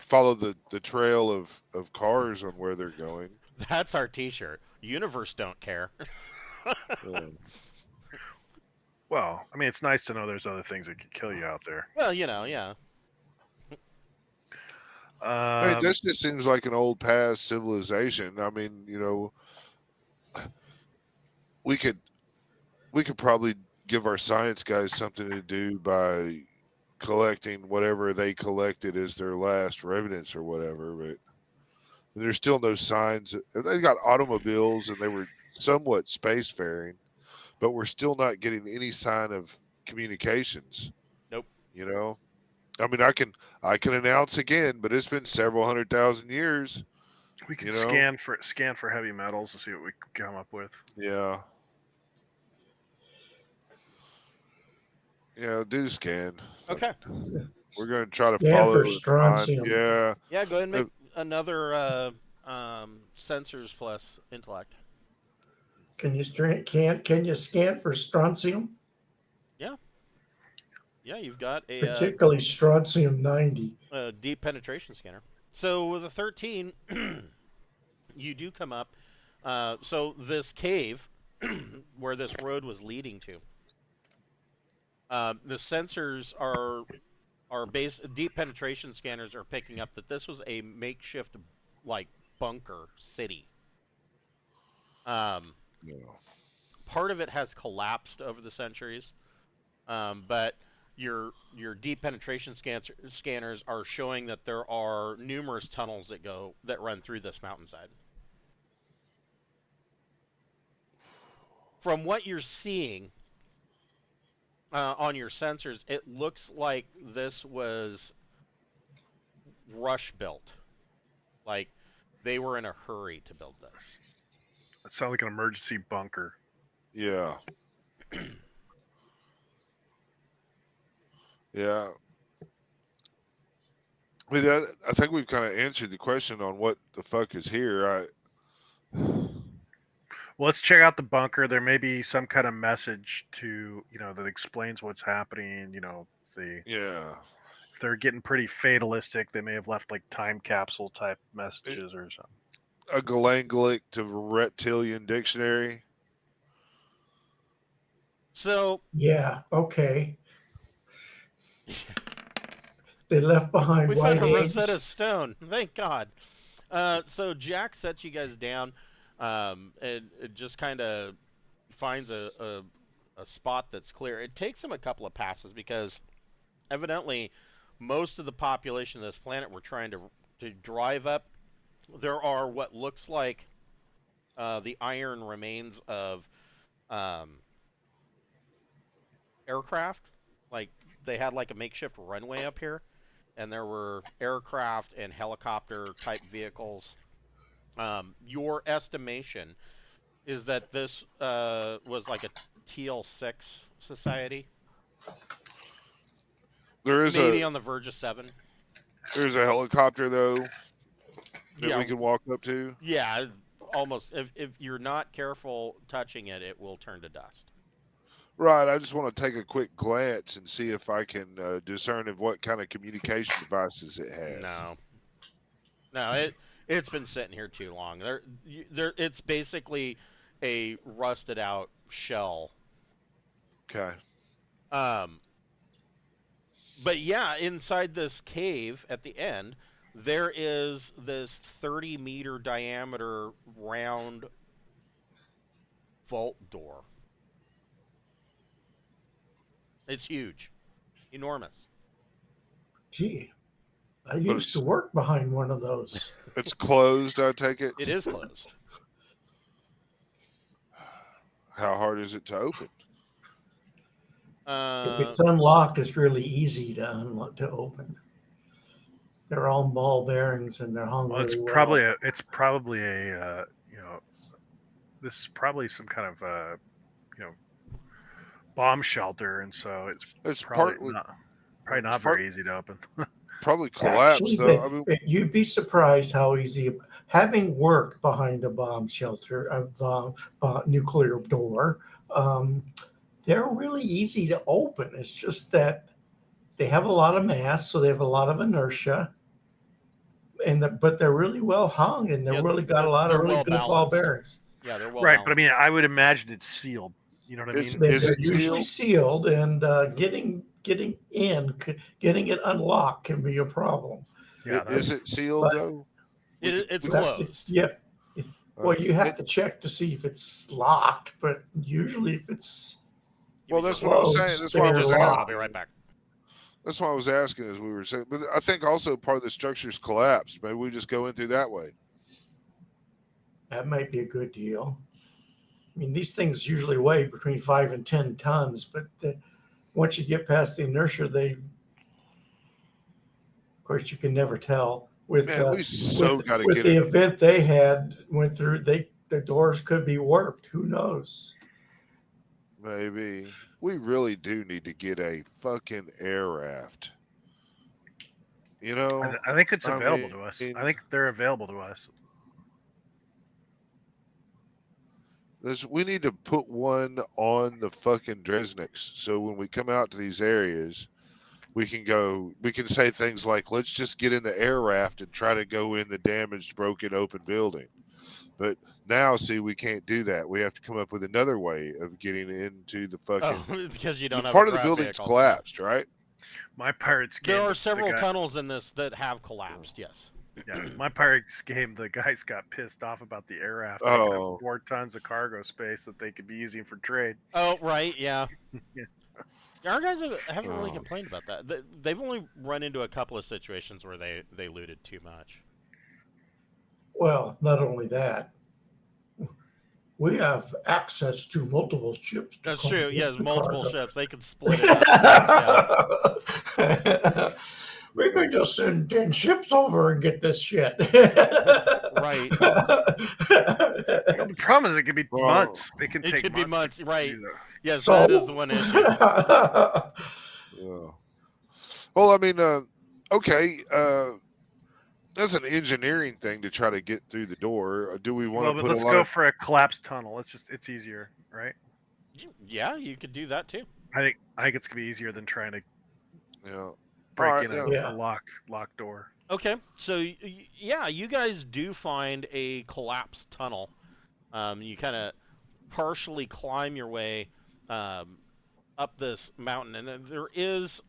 Follow the trail of cars on where they're going. That's our T-shirt. Universe don't care. Yeah. Well, I mean, it's nice to know there's other things that could kill you out there. Well, yeah. I mean, this just seems like an old past civilization. I mean, we could probably give our science guys something to do by collecting whatever they collected as their last remnants or whatever. But there's still no signs. They got automobiles and they were somewhat spacefaring, but we're still not getting any sign of communications. Nope. I mean, I can announce again, but it's been several 100,000 years. We can scan for heavy metals and see what we can come up with. Yeah. Yeah, do the scan. Okay. We're going to try to Scan follow for it. strontium. Yeah. Yeah, go ahead and make another sensors plus intellect. Can you scan for strontium? Yeah, you've got a Particularly strontium 90. deep penetration scanner. So with a 13, you do come up. So this cave, where this road was leading to, the sensors are deep penetration scanners are picking up that this was a makeshift like bunker city. Yeah. Part of it has collapsed over the centuries, but your deep penetration scanners are showing that there are numerous tunnels that run through this mountainside. From what you're seeing on your sensors, it looks like this was rush built. Like they were in a hurry to build this. It sounds like an emergency bunker. Yeah. Yeah. I mean, I think we've kind of answered the question on what the fuck is here. Well, let's check out the bunker. There may be some kind of message to that explains what's happening. Yeah. If they're getting pretty fatalistic, they may have left like time capsule type messages or something. A Galangolic to reptilian dictionary. So Yeah, okay. They left behind we white found a eggs. Rosetta Stone. Thank God. So Jack sets you guys down, and it just kind of finds a spot that's clear. It takes him a couple of passes because evidently most of the population of this planet were trying to drive up. There are what looks like the iron remains of aircraft. Like they had like a makeshift runway up here, and there were aircraft and helicopter type vehicles. Your estimation is that this was like a TL6 society. There is maybe on the verge of 7. There's a helicopter though that we can walk up to. Yeah, almost. If you're not careful touching it, it will turn to dust. Right. I just want to take a quick glance and see if I can discern of what kind of communication devices it has. No, it's been sitting here too long. It's basically a rusted out shell. Okay. But yeah, inside this cave at the end, there is this 30-meter diameter round vault door. It's huge. Enormous. Gee, I used to work behind one of those. It's closed, I take it? It is closed. How hard is it to open? If it's unlocked, it's really easy to open. They're all ball bearings and they're hung Well, really well. It's probably this is probably some kind of bomb shelter, and so It's probably it's not very easy to open. probably collapsed Actually, though. I mean, you'd be surprised how easy, having worked behind a bomb shelter, a nuclear door, they're really easy to open. It's just that they have a lot of mass, so they have a lot of inertia, but they're really well hung, and they're really got a lot of really well good ball balanced. bearings. Yeah, they're well Right, balanced. but I mean, I would imagine it's sealed. You know what I mean? Is They're it usually sealed? sealed, and getting it unlocked can be a problem. Yeah, Is it sealed But though? It's you have to, closed. yeah. Well, you have it- to check to see if it's locked, but usually if it's well, that's what I was saying. closed, That's why I they're was I'll locked. be right back. That's why I was asking as we were saying. But I think also part of the structure's collapsed. Maybe we just go in through that way. That might be a good deal. I mean, these things usually weigh between 5 and 10 tons, but once you get past the inertia, of course, you can never tell. With Man, we so got to get the it. event they went through, the doors could be warped. Who knows? Maybe we really do need to get a fucking air raft. You know, I think it's I available to us. mean- I think they're available to us. we need to put one on the fucking Dresniks, so when we come out to these areas, we can say things like, let's just get in the air raft and try to go in the damaged, broken, open building. But now, see, we can't do that. We have to come up with another way of getting into the fucking. Oh, because you don't have Part a of the grab building's vehicle. collapsed, right? My Pirates game. There are several tunnels in this that have collapsed. Yes. Yeah, my Pirates game. The guys got pissed off about the air raft. Oh. 4 tons of cargo space that they could be using for trade. Oh, right. Yeah. Yeah. Our guys haven't really Oh. complained about that. They've only run into a couple of situations where they looted too much. Well, not only that, we have access to multiple ships. That's true. Yes, the multiple cargo. ships. They can split it up. Yeah. We could just send 10 ships over and get this shit. Right. Well, the problem is it could be Well, months. It It could be months. to Right. do that. Yes, So- that is the one issue. Yeah. Well, I mean, okay. That's an engineering thing to try to get through the door. Do we want Well, to but put let's a lot go of? for a collapsed tunnel. It's easier, right? Yeah, you could do that too. I think it's gonna be easier than trying to Yeah. break Alright, in yeah. a locked door. Okay, so yeah, you guys do find a collapsed tunnel. You kind of partially climb your way up this mountain, and then there is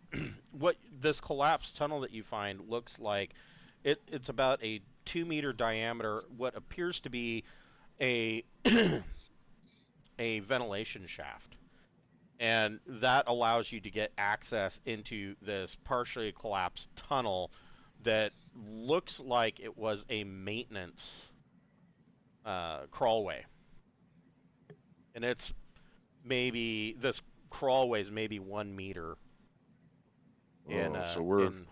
what this collapsed tunnel that you find looks like. It's about a 2-meter diameter, what appears to be a a ventilation shaft. And that allows you to get access into this partially collapsed tunnel that looks like it was a maintenance crawlway. And this crawlway is maybe 1 meter in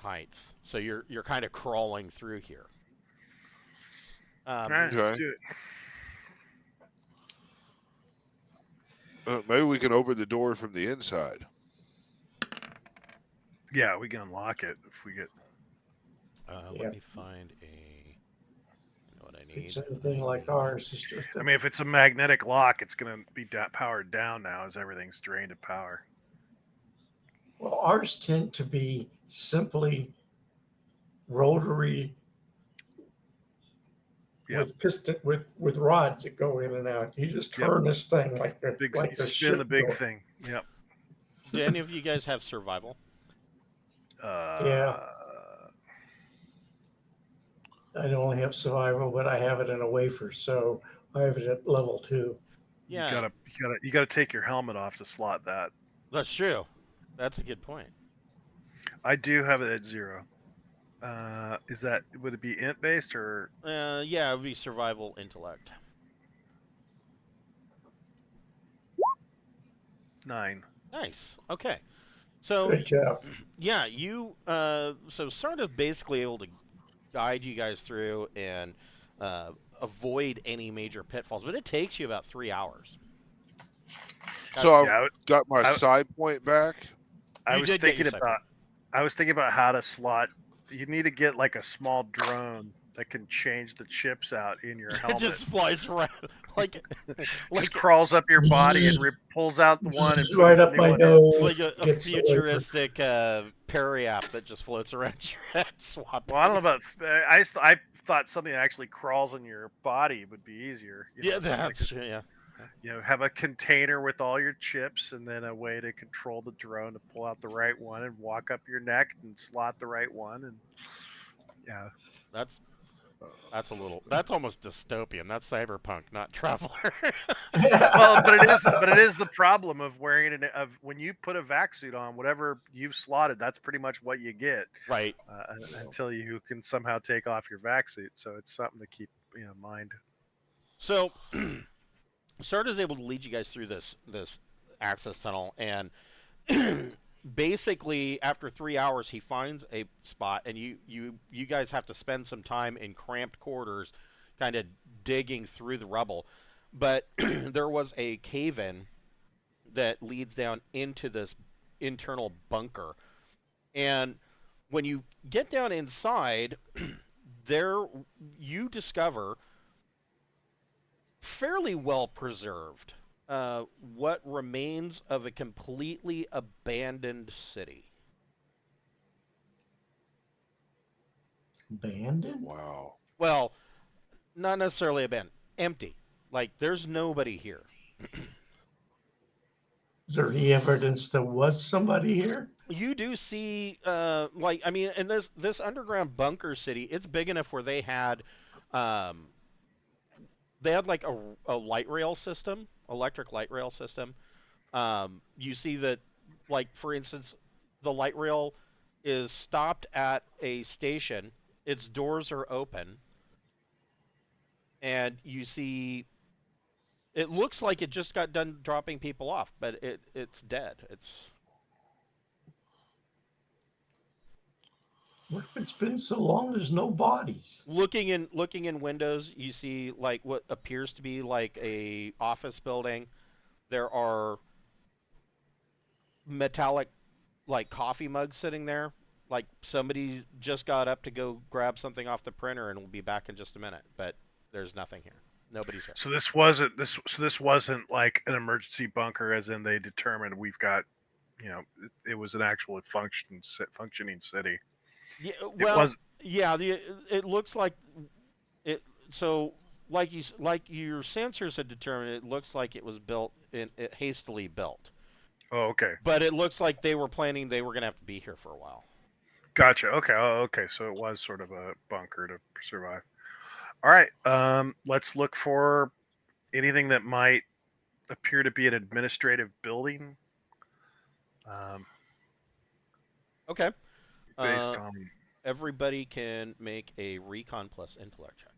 height. So you're kind of crawling through here. All right, Okay. let's do it. Maybe we can open the door from the inside. Yeah, we can unlock it if we get. Yeah. Let me find you know what I need. It's anything like ours. It's just I mean, if it's a magnetic lock, it's going to be powered down now as everything's drained of power. well, ours tend to be simply rotary Yep. with piston with rods that go in and out. You just turn this thing like a Big, like you a spin ship the big door. thing. Yep. Do any of you guys have survival? Yeah. I don't only have survival, but I have it in a wafer, so I have it at level 2. Yeah, You gotta take your helmet off to slot that. that's true. That's a good point. I do have it at 0. Would it be int based or? Yeah, it would be survival intellect. 9. Nice. Okay. So Good job. yeah, you so sort of basically able to guide you guys through and avoid any major pitfalls, but it takes you about 3 hours. So I've Yeah, got my I- side point back. I You was did get your thinking second. about how to slot. You need to get like a small drone that can change the chips out in your It helmet. just flies around like Just crawls up your body and pulls out the one and puts right the up new my one in. nose. like a gets the wafer. futuristic Perry app that just floats around your head swapping. Well, I don't know about. I thought something that actually crawls in your body would be easier. Yeah, something like that's true. Yeah. have a container with all your chips, and then a way to control the drone to pull out the right one and walk up your neck and slot the right one. And yeah, That's that's almost dystopian. That's cyberpunk, not Traveler. well, but it is the problem of wearing when you put a vac suit on, whatever you've slotted, that's pretty much what you get. Right. Until you can somehow take off your vac suit. So it's something to keep in mind. So Sarda's able to lead you guys through this access tunnel, and basically after 3 hours he finds a spot, and you guys have to spend some time in cramped quarters kind of digging through the rubble. But there was a cave-in that leads down into this internal bunker, and when you get down inside, there you discover fairly well preserved what remains of a completely abandoned city. Abandoned? Wow. Well, not necessarily abandoned, empty. Like there's nobody here. Is there any evidence there was somebody here? You do see, in this underground bunker city, it's big enough where they had like a light rail system, electric light rail system. You see that, like, for instance, the light rail is stopped at a station. Its doors are open. And you see, it looks like it just got done dropping people off, but it's dead. It's been so long. There's no bodies. Looking in windows, you see like what appears to be like a office building. There are metallic like coffee mugs sitting there. Like somebody just got up to go grab something off the printer and will be back in just a minute. But there's nothing here. Nobody's here. So this wasn't like an emergency bunker, as in they determined we've got, it was an actual functioning city. Yeah, well, it looks like it. So, like your sensors had determined, it looks like it was hastily built. Oh, okay. But it looks like they were planning they were going to have to be here for a while. Gotcha. Okay. Oh, okay. So it was sort of a bunker to survive. All right. Let's look for anything that might appear to be an administrative building. Okay. Based on everybody can make a recon plus intellect check.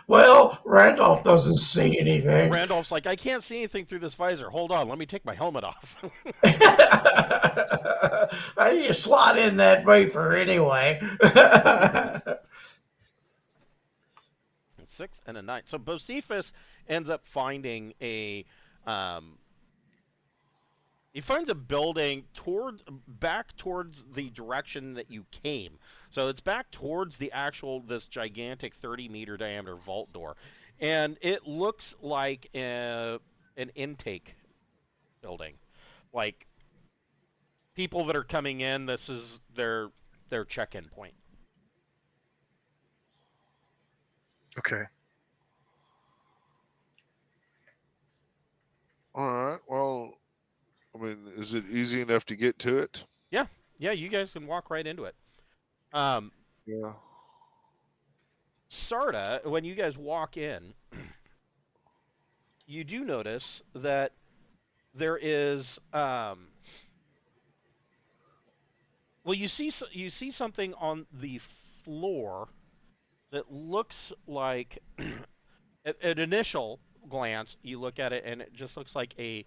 Well, Randolph doesn't see anything. Randolph's like, I can't see anything through this visor. Hold on, let me take my helmet off. How do you slot in that wafer anyway? 6 and a 9. So Bocephus ends up finding he finds a building back towards the direction that you came. So it's back towards this gigantic 30-meter diameter vault door. And it looks like an intake building. Like people that are coming in, this is their check-in point. Okay. All right. Well, I mean, is it easy enough to get to it? Yeah, you guys can walk right into it. Yeah. Sarda, when you guys walk in, you do notice that there is you see something on the floor that looks like at initial glance you look at it and it just looks like a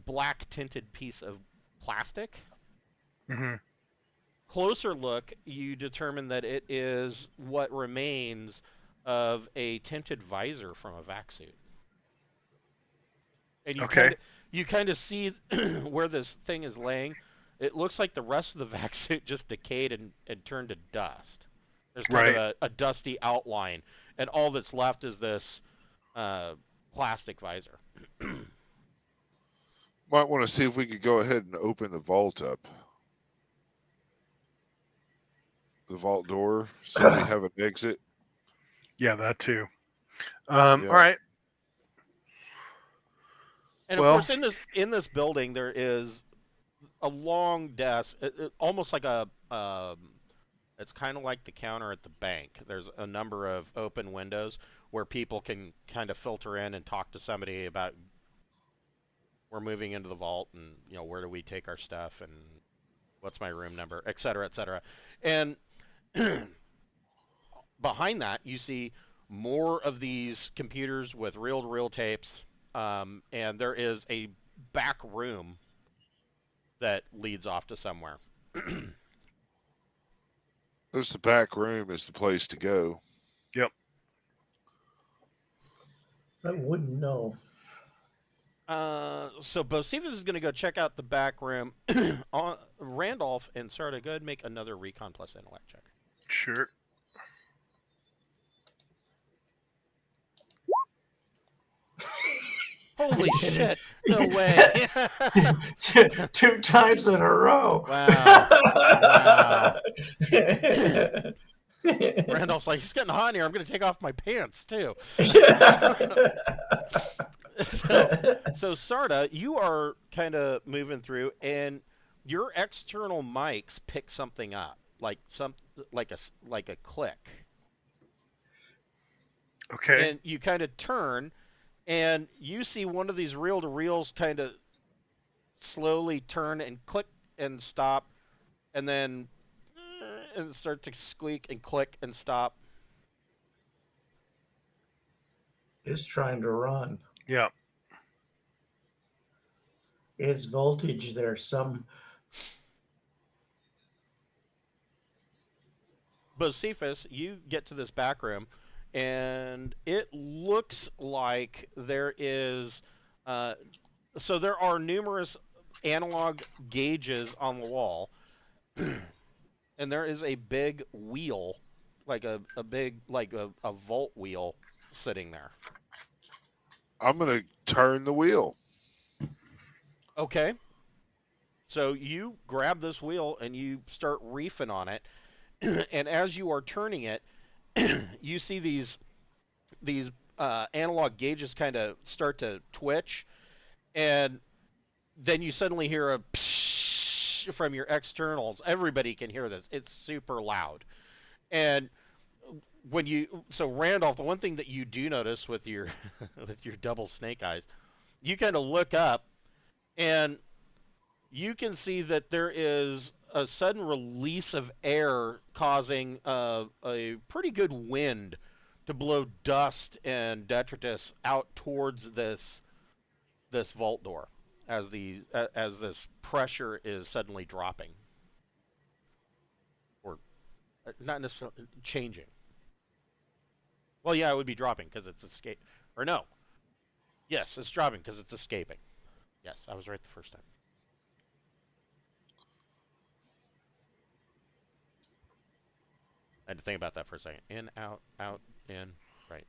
black tinted piece of plastic. Mm-hmm. Closer look, you determine that it is what remains of a tinted visor from a vac suit. And Okay. you kind of see where this thing is laying. It looks like the rest of the vac suit just decayed and turned to dust. There's kind of Right. a dusty outline, and all that's left is this plastic visor. Might want to see if we could go ahead and open the vault up. The vault door, so we have an exit. Yeah, that too. Yeah. All right. And of Well- course, in this building, there is a long desk, almost like a. It's kind of like the counter at the bank. There's a number of open windows where people can kind of filter in and talk to somebody about we're moving into the vault, and where do we take our stuff, and what's my room number, et cetera, et cetera. And behind that, you see more of these computers with reel-to-reel tapes, and there is a back room that leads off to somewhere. This the back room is the place to go. Yep. I wouldn't know. So Bocephus is going to go check out the back room. Randolph and Sarda, go ahead and make another Recon plus Intellect check. Sure. Holy shit! No way! 2 times in a row. Wow. Wow. Randolph's like, it's getting hot in here. I'm going to take off my pants, too. So Sarda, you are kind of moving through, and your external mics pick something up, like a click. Okay. And you kind of turn, and you see one of these reel-to-reels kind of slowly turn and click and stop, and then and start to squeak and click and stop. It's trying to run. Yeah. It's voltage there. Some Bocephus, you get to this back room, and it looks like there is. So there are numerous analog gauges on the wall, and there is a big wheel, like a vault wheel, sitting there. I'm gonna turn the wheel. Okay. So you grab this wheel and you start reefing on it, and as you are turning it, you see these analog gauges kind of start to twitch, and then you suddenly hear a psh from your externals. Everybody can hear this. It's super loud. And so Randolph, the one thing that you do notice with your with your double snake eyes, you kind of look up, and you can see that there is a sudden release of air causing a pretty good wind to blow dust and detritus out towards this vault door as this pressure is suddenly dropping, or not necessarily changing. Well, yeah, it would be dropping because it's escape. Or no. Yes, it's dropping because it's escaping. Yes, I was right the first time. I had to think about that for a second. In, out, in, right.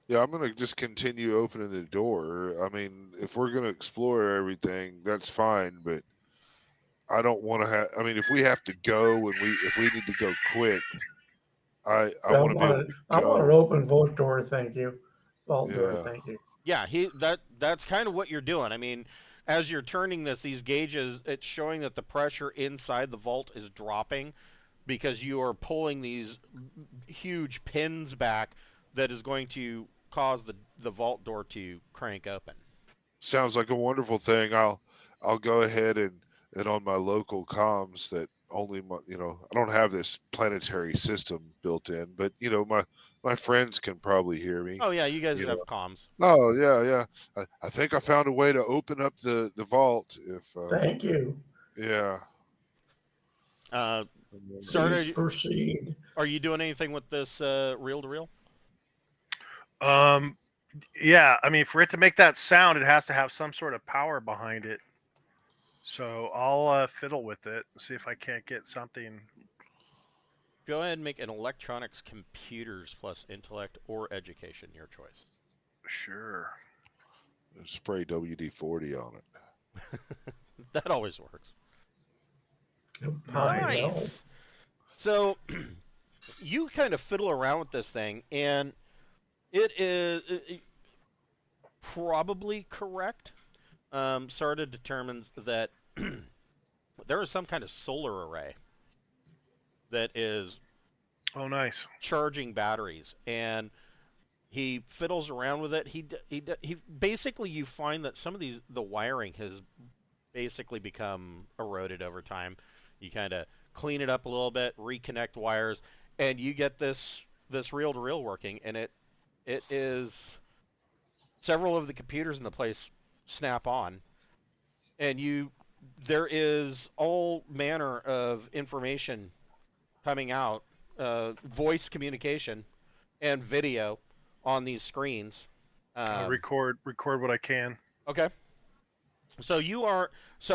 Yeah, I'm gonna just continue opening the door. I mean, if we're gonna explore everything, that's fine, but I don't want to have. I mean, if we have to go and if we need to go quick, I want to be able to I want an go. open vault door, thank you. Vault door, Yeah. thank you. Yeah, that's kind of what you're doing. I mean, as you're turning these gauges, it's showing that the pressure inside the vault is dropping because you are pulling these huge pins back that is going to cause the vault door to crank open. Sounds like a wonderful thing. I'll go ahead and on my local comms that only my, I don't have this planetary system built in, but my friends can probably hear me. Oh yeah, you guys You have know. comms. Oh yeah, yeah. I think I found a way to open up the vault. If Thank you. yeah. Please Sarda, proceed. are you doing anything with this reel to reel? Yeah, I mean, for it to make that sound, it has to have some sort of power behind it. So I'll fiddle with it and see if I can't get something. Go ahead and make an electronics computers plus intellect or education, your choice. Sure. Spray WD-40 on it. That always works. Nice. So you kind of fiddle around with this thing, and it is probably correct. Sarda determines that there is some kind of solar array that is nice. charging batteries, and he fiddles around with it. He basically, you find that some of the wiring has basically become eroded over time. You kind of clean it up a little bit, reconnect wires, and you get this reel to reel working. And it is several of the computers in the place snap on, and there is all manner of information coming out, voice communication and video on these screens. Record what I can. Okay. So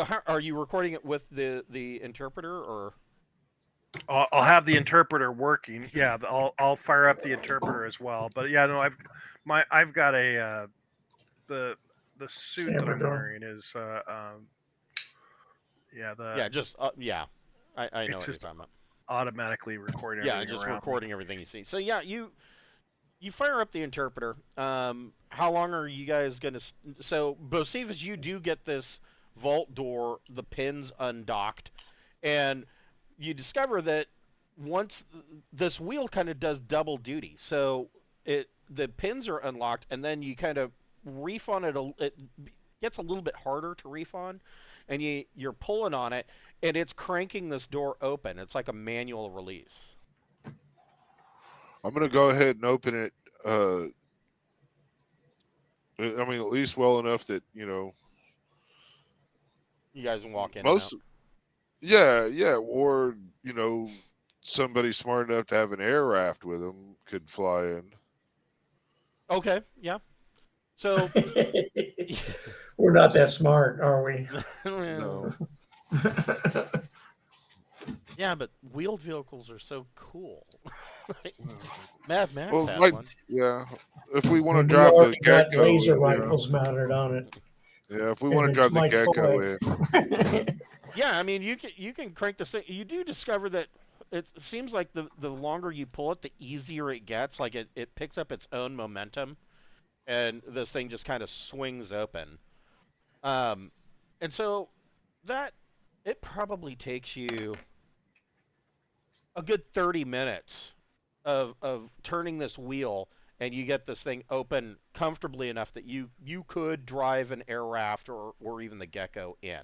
how are you recording it with the interpreter, or? I'll have the interpreter working. Yeah, I'll fire up the interpreter as well. But yeah, no, I've got a the suit that I'm wearing is I know what you're just talking about. automatically recording. Yeah, just recording everything you see. So yeah, you fire up the interpreter. How long are you guys gonna? So Bocephus, you do get this vault door, the pins undocked, and you discover that once this wheel kind of does double duty. So the pins are unlocked, and then you kind of reef on it. It gets a little bit harder to reef on, and you're pulling on it, and it's cranking this door open. It's like a manual release. I'm gonna go ahead and open it. I mean, at least well enough that you guys can walk in. Most, yeah, or somebody smart enough to have an air raft with them could fly in. Okay, yeah. So we're not that smart, are we? No. Yeah, but wheeled vehicles are so cool. Mad Max Well, had one. Yeah, if we want to We drive the already got gecko, laser rifles mounted on it. Yeah, if we And want to it's drive the my gecko toy. in. Yeah, I mean you can crank this thing. You do discover that it seems like the longer you pull it, the easier it gets. Like it picks up its own momentum, and this thing just kind of swings open. And so that it probably takes you a good 30 minutes of turning this wheel, and you get this thing open comfortably enough that you could drive an air raft or even the gecko in.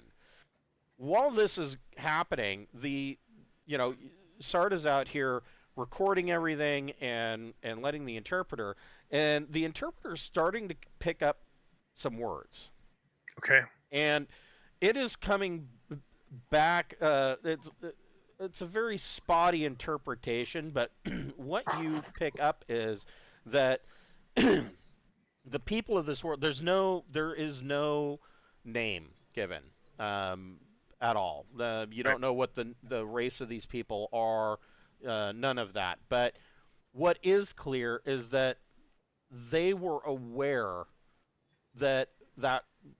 While this is happening, Sarda's out here recording everything and letting the interpreter, and the interpreter's starting to pick up some words. Okay. And it is coming back. It's a very spotty interpretation, but what you pick up is that the people of this world, there is no name given at all. You don't know what the race of these people are, none of that. But what is clear is that they were aware that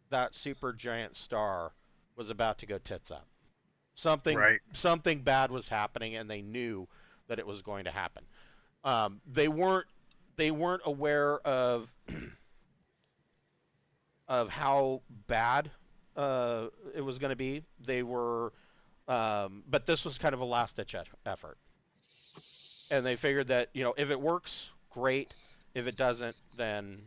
supergiant star was about to go tits up. Something bad was happening, and they knew that it was going to happen. They weren't aware of how bad it was going to be. They were, but this was kind of a last ditch effort, and they figured that if it works, great. If it doesn't, then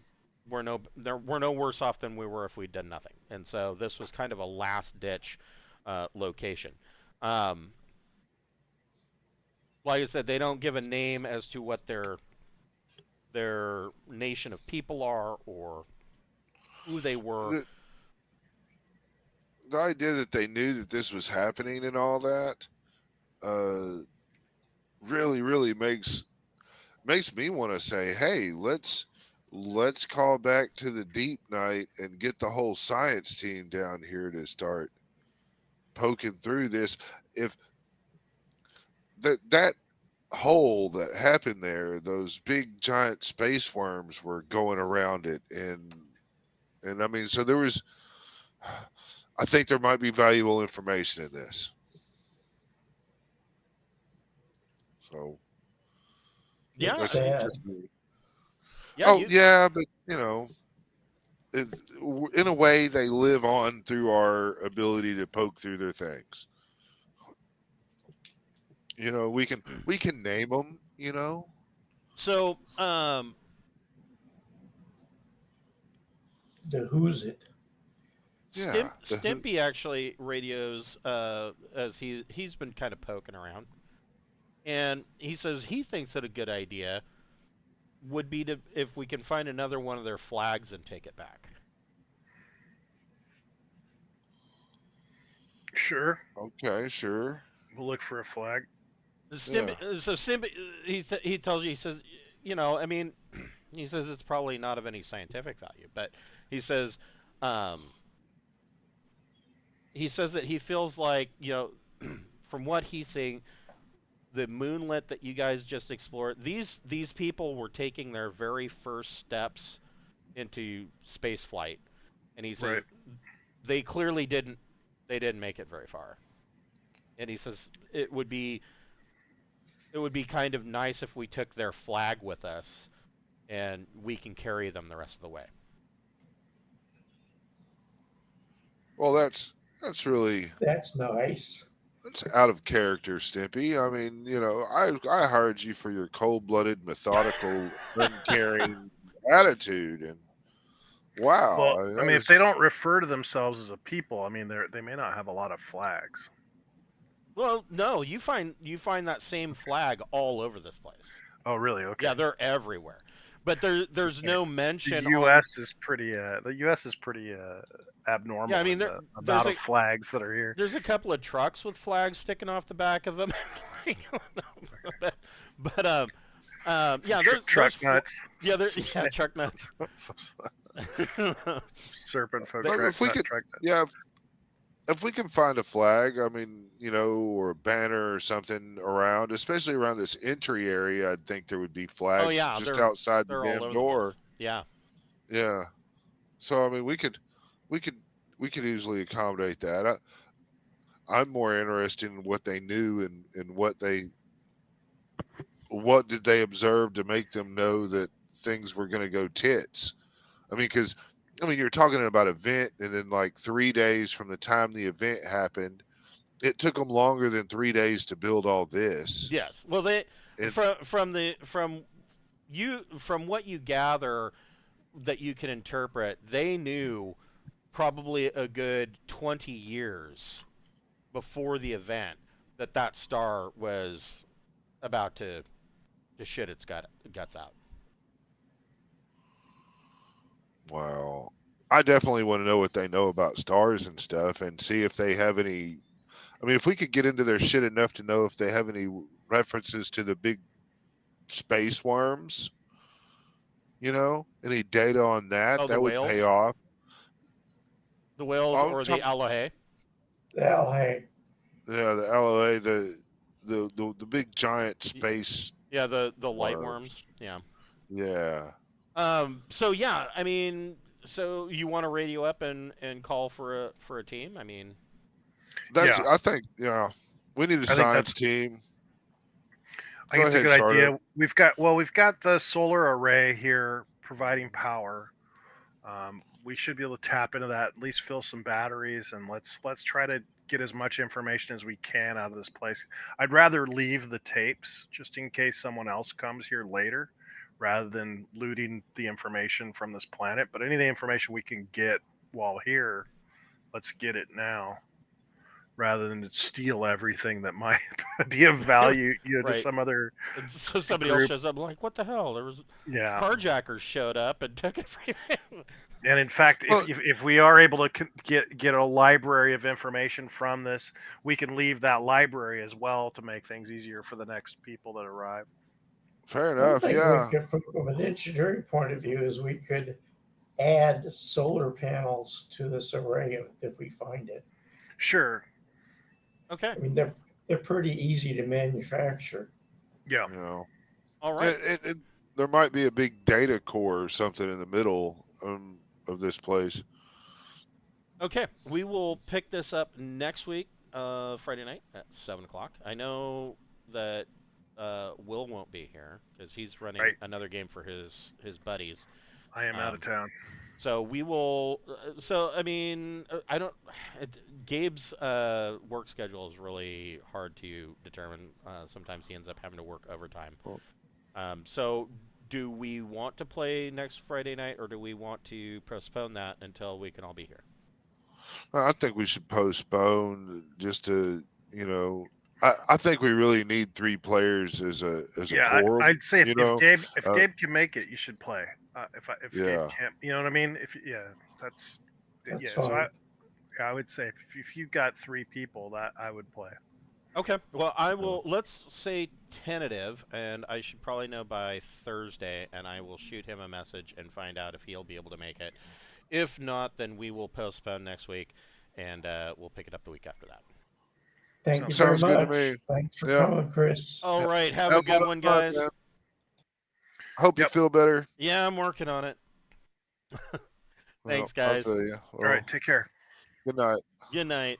we're no worse off than we were if we'd done nothing. And so this was kind of a last ditch location. like I said, they don't give a name as to what their nation of people are or who they were. The idea that they knew that this was happening and all that really, really makes me want to say, hey, let's call back to the Deepnight and get the whole science team down here to start poking through this. If that hole that happened there, those big giant space worms were going around it, and I mean, so there was. I think there might be valuable information in this. So Yeah, It's I mean, sad. yeah, yeah, but in a way, they live on through our ability to poke through their things. We can name them. So, The who's it? Yeah. Stimpy actually radios as he's been kind of poking around, and he says he thinks that a good idea would be to if we can find another one of their flags and take it back. Sure. Okay, sure. We'll look for a flag. Stimpy, so Stimpy, he tells you, he says, I mean, he says it's probably not of any scientific value, but he says that he feels like, from what he's seeing, the moonlet that you guys just explored, these people were taking their very first steps into space flight, and he says they clearly didn't make it very far, and he says it would be kind of nice if we took their flag with us and we can carry them the rest of the way. Well, that's really That's nice. that's out of character, Stimpy. I mean, I hired you for your cold-blooded, methodical, uncaring attitude, and wow. Well, I mean, if they don't refer to themselves as a people, I mean, they may not have a lot of flags. Well, no, you find that same flag all over this place. Oh, really? Okay. Yeah, they're everywhere. But there's no mention. The U.S. is pretty. The U.S. is pretty abnormal. Yeah, I mean, the amount of flags that are here. There's a couple of trucks with flags sticking off the back of them. but yeah, there's truck nuts. Yeah, truck nuts. Serpent folk. If we can find a flag, I mean, or a banner or something around, especially around this entry area, I'd think there would be flags just outside the damn door. Yeah. Yeah. So I mean, we could easily accommodate that. I'm more interested in what they knew and what did they observe to make them know that things were going to go tits. I mean, because you're talking about an event, and then like 3 days from the time the event happened, it took them longer than 3 days to build all this. Yes. Well, from what you gather that you can interpret, they knew probably a good 20 years before the event that star was about to shit its guts out. Wow. I definitely want to know what they know about stars and stuff and see if they have any. I mean, if we could get into their shit enough to know if they have any references to the big space worms, any data on that, that would pay off. The whales or the aloe? The aloe. Yeah, the aloe, the big giant space. Yeah, the light worms. Yeah. Yeah. So yeah, I mean, so you want to radio up and call for a team? I mean, I think we need a science team. I think it's a good idea. We've got the solar array here providing power. We should be able to tap into that, at least fill some batteries, and let's try to get as much information as we can out of this place. I'd rather leave the tapes just in case someone else comes here later, rather than looting the information from this planet. But any of the information we can get while here, let's get it now. rather than steal everything that might be of value, to Right. some other. And so somebody else group. shows up like, what the hell? There was Yeah. carjackers showed up and took it from him. And in fact, if we are able to get a library of information from this, we can leave that library as well to make things easier for the next people that arrive. Fair One enough. thing Yeah. we could, from an engineering point of view, is we could add solar panels to this array if we find it. Sure. Okay. I mean, they're pretty easy to manufacture. Yeah. You know, All right. there might be a big data core or something in the middle of this place. Okay. We will pick this up next week, Friday night at 7 o'clock. I know that Will won't be here because he's running another game for his buddies. I am out of town. So we will. I mean, I don't. Gabe's work schedule is really hard to determine. Sometimes he ends up having to work overtime. So, do we want to play next Friday night, or do we want to postpone that until we can all be here? I think we should postpone just to, I think we really need 3 players as a quorum. I'd say if Gabe can make it, you should play. If Gabe can't, you know what I mean? That's fine. So I would say if you got 3 people, that I would play. Okay. Well, I will. Let's say tentative, and I should probably know by Thursday, and I will shoot him a message and find out if he'll be able to make it. If not, then we will postpone next week, and we'll pick it up the week after that. Thank you very Sounds good much. to me. Thanks for coming, Chris. All right. Have a good one, guys. Man. Hope you feel better. Yeah, I'm working on it. Thanks, guys. I feel you. All right. Take care. Good night. Good night.